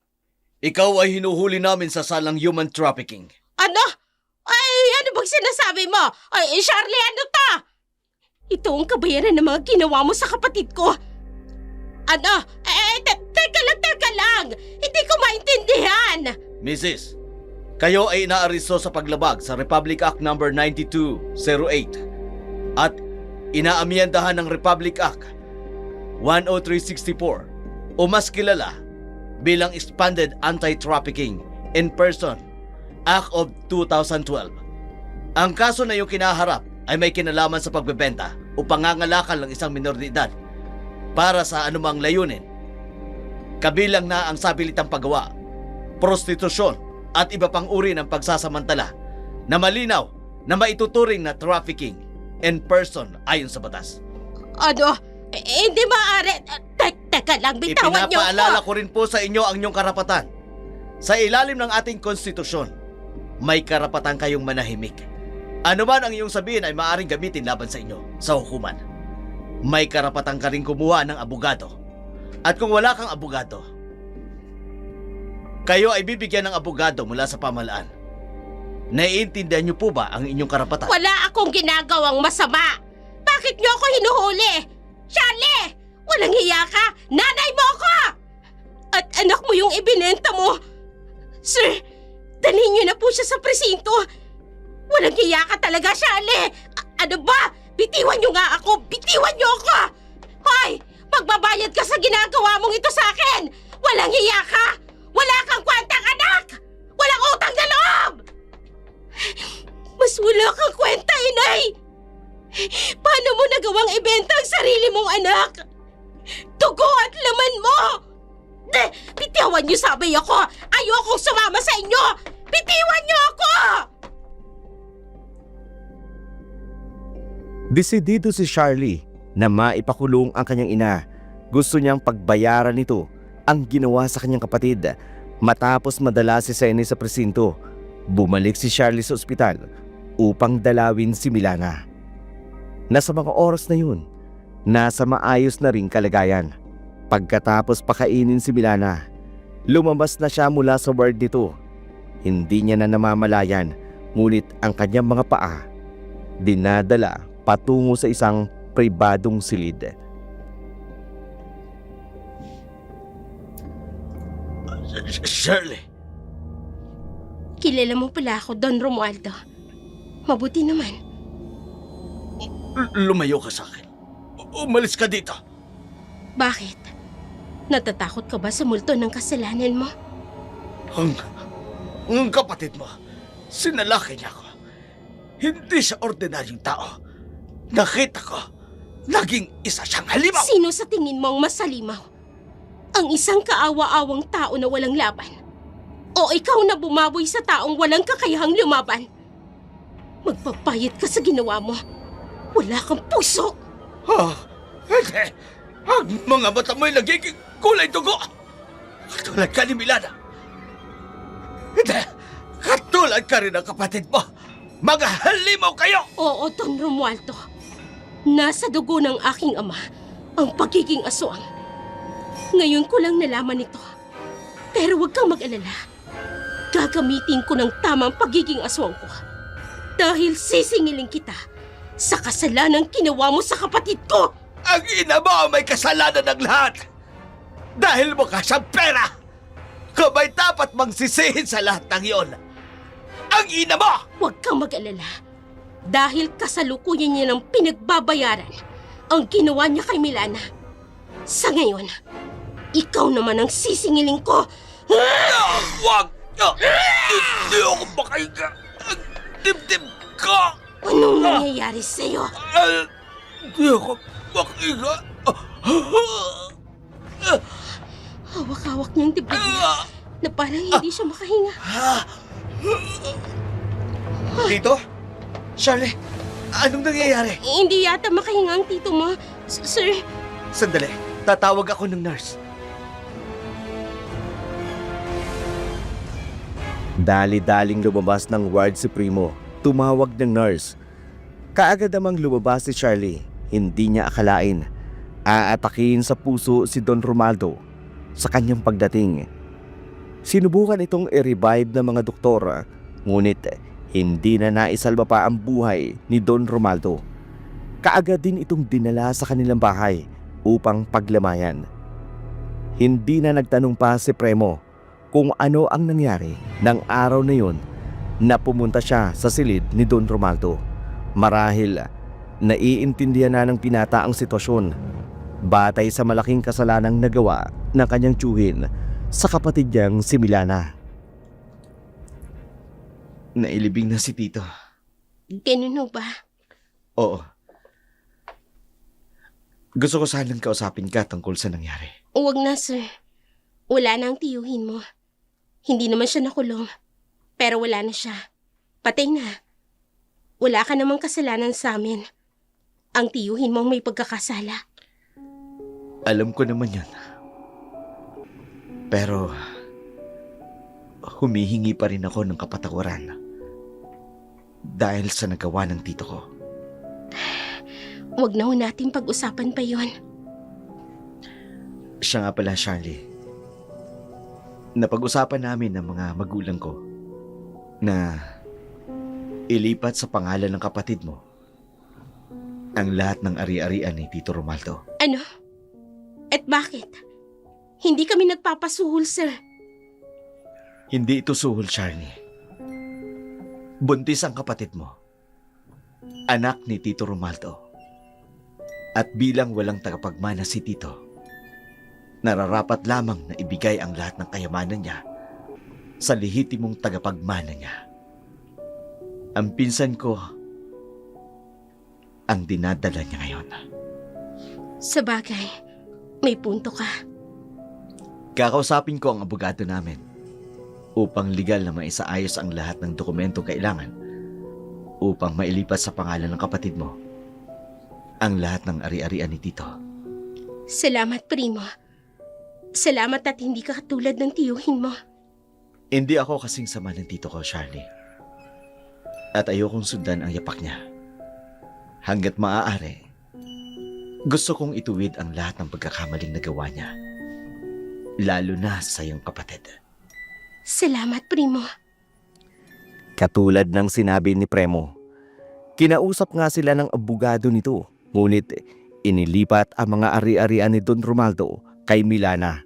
ikaw ay hinuhuli namin sa salang human trafficking. Ano? Ay, ano bang sinasabi mo? Ay, Charlie, ano ta? Ito ang kabayaran ng mga ginawa mo sa kapatid ko. Ano? Teka lang. Hindi ko maintindihan. Mrs., kayo ay inaaristo sa paglabag sa Republic Act No. 9208 at inaamyendahan ng Republic Act 10364 o mas kilala bilang Expanded Anti-Trafficking in Person Act of 2012. Ang kaso na iyong kinaharap ay may kinalaman sa pagbebenta o pangangalakal ng isang minor de edad para sa anumang layunin. Kabilang na ang sabilitang paggawa, prostitusyon at iba pang uri ng pagsasamantala na malinaw na maituturing na trafficking in person ayon sa batas. Ano? Hindi maaari. Teka lang, bitawan niyo Ipinapaalala ako. ko rin po sa inyo ang inyong karapatan. Sa ilalim ng ating konstitusyon, may karapatan kayong manahimik. Ano man ang iyong sabihin ay maaaring gamitin laban sa inyo sa hukuman. May karapatan ka rin kumuha ng abogado. At kung wala kang abogado, kayo ay bibigyan ng abogado mula sa pamahalaan. Naiintindihan niyo po ba ang inyong karapatan? Wala akong ginagawang masama. Bakit niyo ako hinuhuli? Charlie! Walang hiya ka! Nanay mo ako! At anak mo yung ibinenta mo! Sir, dalhin niyo na po siya sa presinto. Walang hiya ka talaga, Charlie! Ano ba? Bitiwan niyo nga ako! Bitiwan niyo ako! Hoy! Magbabayad ka sa ginagawa mong ito sa akin! Walang hiya ka! Wala kang kwentang anak! Walang utang na loob! Mas wala kang kwenta, inay! Paano mo nagawang ibenta ang sarili mong anak? Dugo at laman mo! Bitiwan niyo sabay ako! Ayokong sumama sa inyo! Bitiwan niyo ako! Desidido si Charlie na maipakulong ang kanyang ina. Gusto niyang pagbayaran nito ang ginawa sa kanyang kapatid. Matapos madala si Senny sa presinto, bumalik si Charlie sa ospital upang dalawin si Milana. Nasa mga oras na yun, nasa maayos na ring kalagayan. Pagkatapos pakainin si Milana, lumabas na siya mula sa ward nito. Hindi niya na namamalayan, ngunit ang kanyang mga paa dinadala patungo sa isang pribadong silid. Shirley, Kilala mo pala ako, Don Romualdo. Mabuti naman. lumayo ka sa akin. Umalis ka dito. Bakit? Natatakot ka ba sa multo ng kasalanan mo? Ang kapatid mo, sinalaki niya ako. Hindi siya ordinaryong tao. Nakita ko, naging isa siyang halimaw. Sino sa tingin mo ang masalimaw? Ang isang kaawa-awang tao na walang laban? O ikaw na bumaboy sa taong walang kakayahang lumaban? Magpapayat ka sa ginawa mo. Wala kang puso. Hindi. Ang mga mata mo'y nagiging kulay dugo. Katulad ka ni Milana. Hindi, katulad ka rin ng kapatid mo. Mga halimaw kayo! Oo, Don Romualdo. Nasa dugo ng aking ama ang pagiging aswang. Ngayon ko lang nalaman ito. Pero huwag kang mag-alala. Gagamitin ko ng tamang pagiging aswang ko. Dahil sisingilin kita sa kasalanang ginawa mo sa kapatid ko. Ang ina mo ang may kasalanan ng lahat. Dahil mukha siyang pera. Kabay dapat magsisihin sa lahat ng iyon. Ang ina mo! Huwag kang mag-alala. Dahil kasalukuyan niya ng pinagbabayaran ang ginawa niya kay Milana. Sa ngayon, ikaw naman ang sisingilin ko. Wag! Hindi ako makahinga. Ang dibdib ko! Anong nangyayari sa'yo? Hindi ako makahinga. Hawak-hawak niyang dibdib niya na parang hindi siya makahinga. Tito? Charlie, anong nangyayari? Hindi yata makahinga ang tito mo. Sir, Sandali, tatawag ako ng nurse. Dali-daling lumabas ng ward si Primo. Tumawag ng nurse. Kaagad namang lumabas si Charlie. Hindi niya akalain. Aatakin sa puso si Don Romualdo sa kanyang pagdating. Sinubukan itong i-revive ng mga doktor. Ngunit hindi na naisalba pa ang buhay ni Don Romualdo. Kaagad din itong dinala sa kanilang bahay upang paglamayan. Hindi na nagtanong pa si Primo kung ano ang nangyari ng araw na yun na pumunta siya sa silid ni Don Romualdo. Marahil naiintindihan na ng pinata ang sitwasyon batay sa malaking kasalanang nagawa ng kanyang tiyuhin sa kapatid niyang si Milana. Nailibing na si Tito. ganun ho ba? Oo. Gusto ko sanang kausapin ka tungkol sa nangyari. Huwag na, sir. Wala na ang tiyuhin mo. Hindi naman siya nakulong. Pero wala na siya. Patay na. Wala ka namang kasalanan sa amin. Ang tiyuhin mo may pagkakasala. Alam ko naman yun. Pero, humihingi pa rin ako ng kapatawaran dahil sa nagawa ng tito ko. Huwag na ho nating pag-usapan pa yon. Siya nga pala, Charlie. Napag-usapan namin ng mga magulang ko na ilipat sa pangalan ng kapatid mo ang lahat ng ari-arian ni Tito Romualdo. Ano? At bakit? Hindi kami nagpapasuhol, sir. Hindi ito suhol, Charlie. Buntis ang kapatid mo. Anak ni Tito Romualdo. At bilang walang tagapagmana si Tito, nararapat lamang na ibigay ang lahat ng kayamanan niya sa lehitimong tagapagmana niya. Ang pinsan ko ang dinadala niya ngayon. Sa bagay, may punto ka. Kakausapin ko ang abogado namin upang legal na maisaayos ang lahat ng dokumentong kailangan upang mailipat sa pangalan ng kapatid mo ang lahat ng ari-arian ni Tito. Salamat, Primo. Salamat at hindi ka katulad ng tiyuhin mo. Hindi ako kasing sama ng tito ko, Charlie. At ayokong sundan ang yapak niya. Hanggat maaari, gusto kong ituwid ang lahat ng pagkakamaling nagawa niya. Lalo na sa iyong kapatid. Salamat, Primo. Katulad ng sinabi ni Premo, kinausap nga sila ng abogado nito, ngunit inilipat ang mga ari-arian ni Don Romualdo kay Milana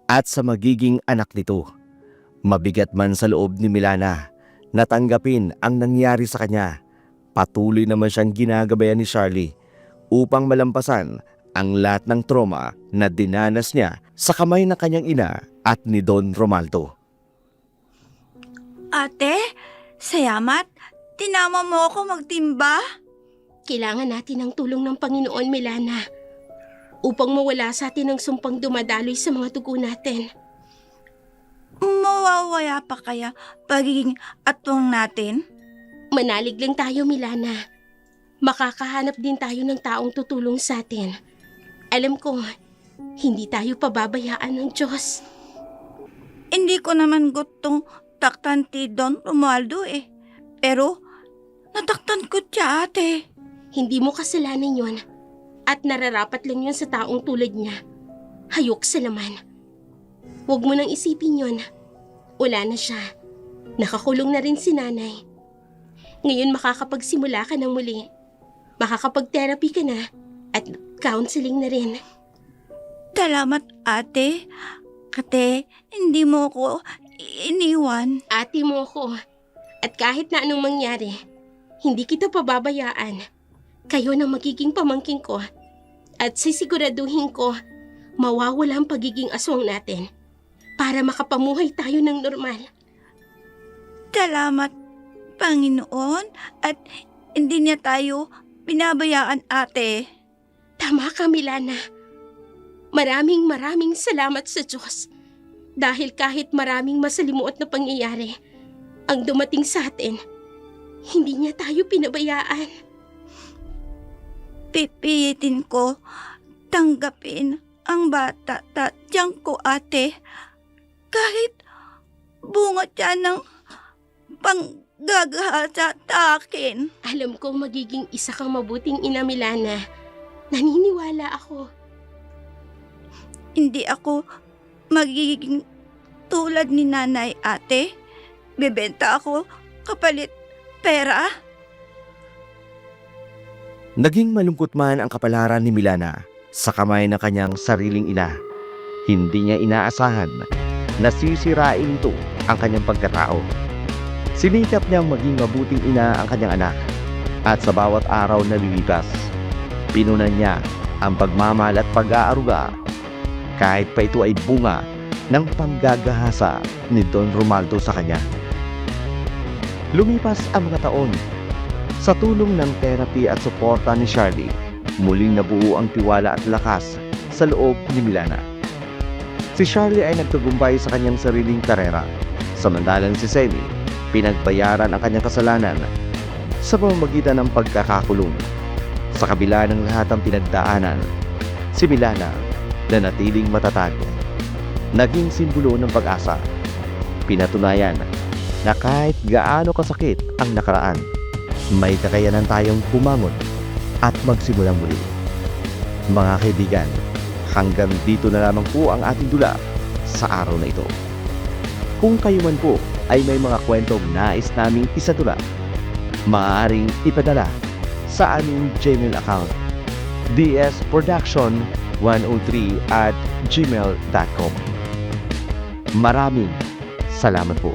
at sa magiging anak nito. Mabigat man sa loob ni Milana na tanggapin ang nangyari sa kanya, patuloy naman siyang ginagabayan ni Charlie upang malampasan ang lahat ng trauma na dinanas niya sa kamay ng kanyang ina at ni Don Romualdo. Ate, salamat. Tinama mo ako magtimba. Kailangan natin ng tulong ng Panginoon, Milana, upang mawala sa atin ang sumpang dumadaloy sa mga dugo natin. Mawawala pa kaya pagiging atwang natin? Manalig lang tayo, Milana. Makakahanap din tayo ng taong tutulong sa atin. Alam ko, hindi tayo pababayaan ng Diyos. Hindi ko naman gustong taktan ti Don Romualdo eh. Pero, nataktan ko siya, ate. Hindi mo kasalanan yon. At nararapat lang yun sa taong tulad niya. Hayok sa laman. Huwag mo nang isipin yon. Wala na siya. Nakakulong na rin si nanay. Ngayon makakapagsimula ka na muli. Makakapag-therapy ka na at counseling na rin. Salamat, ate. Kate, hindi mo ko iniwan. Ate mo ko. At kahit na anong mangyari, hindi kita pababayaan. Kayo na magiging pamangking ko. At sisiguraduhin ko, mawawala ang pagiging aswang natin para makapamuhay tayo ng normal. Salamat, Panginoon. At hindi niya tayo binabayaan, ate. Tama ka, Milana. Maraming salamat sa Diyos. Dahil kahit maraming masalimuot na pangyayari ang dumating sa atin, hindi niya tayo pinabayaan. Pipilitin ko tanggapin ang bata tatyang ko, ate. Kahit bunga siya ng panggagahasa sa akin. Alam kong magiging isa kang mabuting ina, Milana. Naniniwala ako. Hindi ako magiging tulad ni nanay, ate. Bebenta ako kapalit pera. Naging malungkot man ang kapalaran ni Milana sa kamay ng kanyang sariling ina. Hindi niya inaasahan na sisirain ito ang kanyang pagkatao. Sinikap niyang maging mabuting ina ang kanyang anak at sa bawat araw na lilipas, pinunan niya ang pagmamahal at pag-aaruga kahit pa ito ay bunga ng panggagahasa ni Don Romualdo sa kanya. Lumipas ang mga taon. Sa tulong ng therapy at suporta ni Charlie, muling nabuo ang tiwala at lakas sa loob ni Milana. Si Charlie ay nagtagumpay sa kanyang sariling karera, samantalang si Seni pinagbayaran ang kanyang kasalanan sa pamamagitan ng pagkakakulong. Sa kabila ng lahat ng pinagdaanan, si Milana nanatiling matatag. Naging simbolo ng pag-asa. Pinatunayan na kahit gaano kasakit ang nakaraan, may kakayanan tayong bumangon at magsimulang muli. Mga kaibigan, hanggang dito na lamang po ang ating dula sa araw na ito. Kung kayo man po ay may mga kwentong nais naming isadula, maaaring ipadala sa aming Gmail account dsproduction103@gmail.com. Maraming salamat po.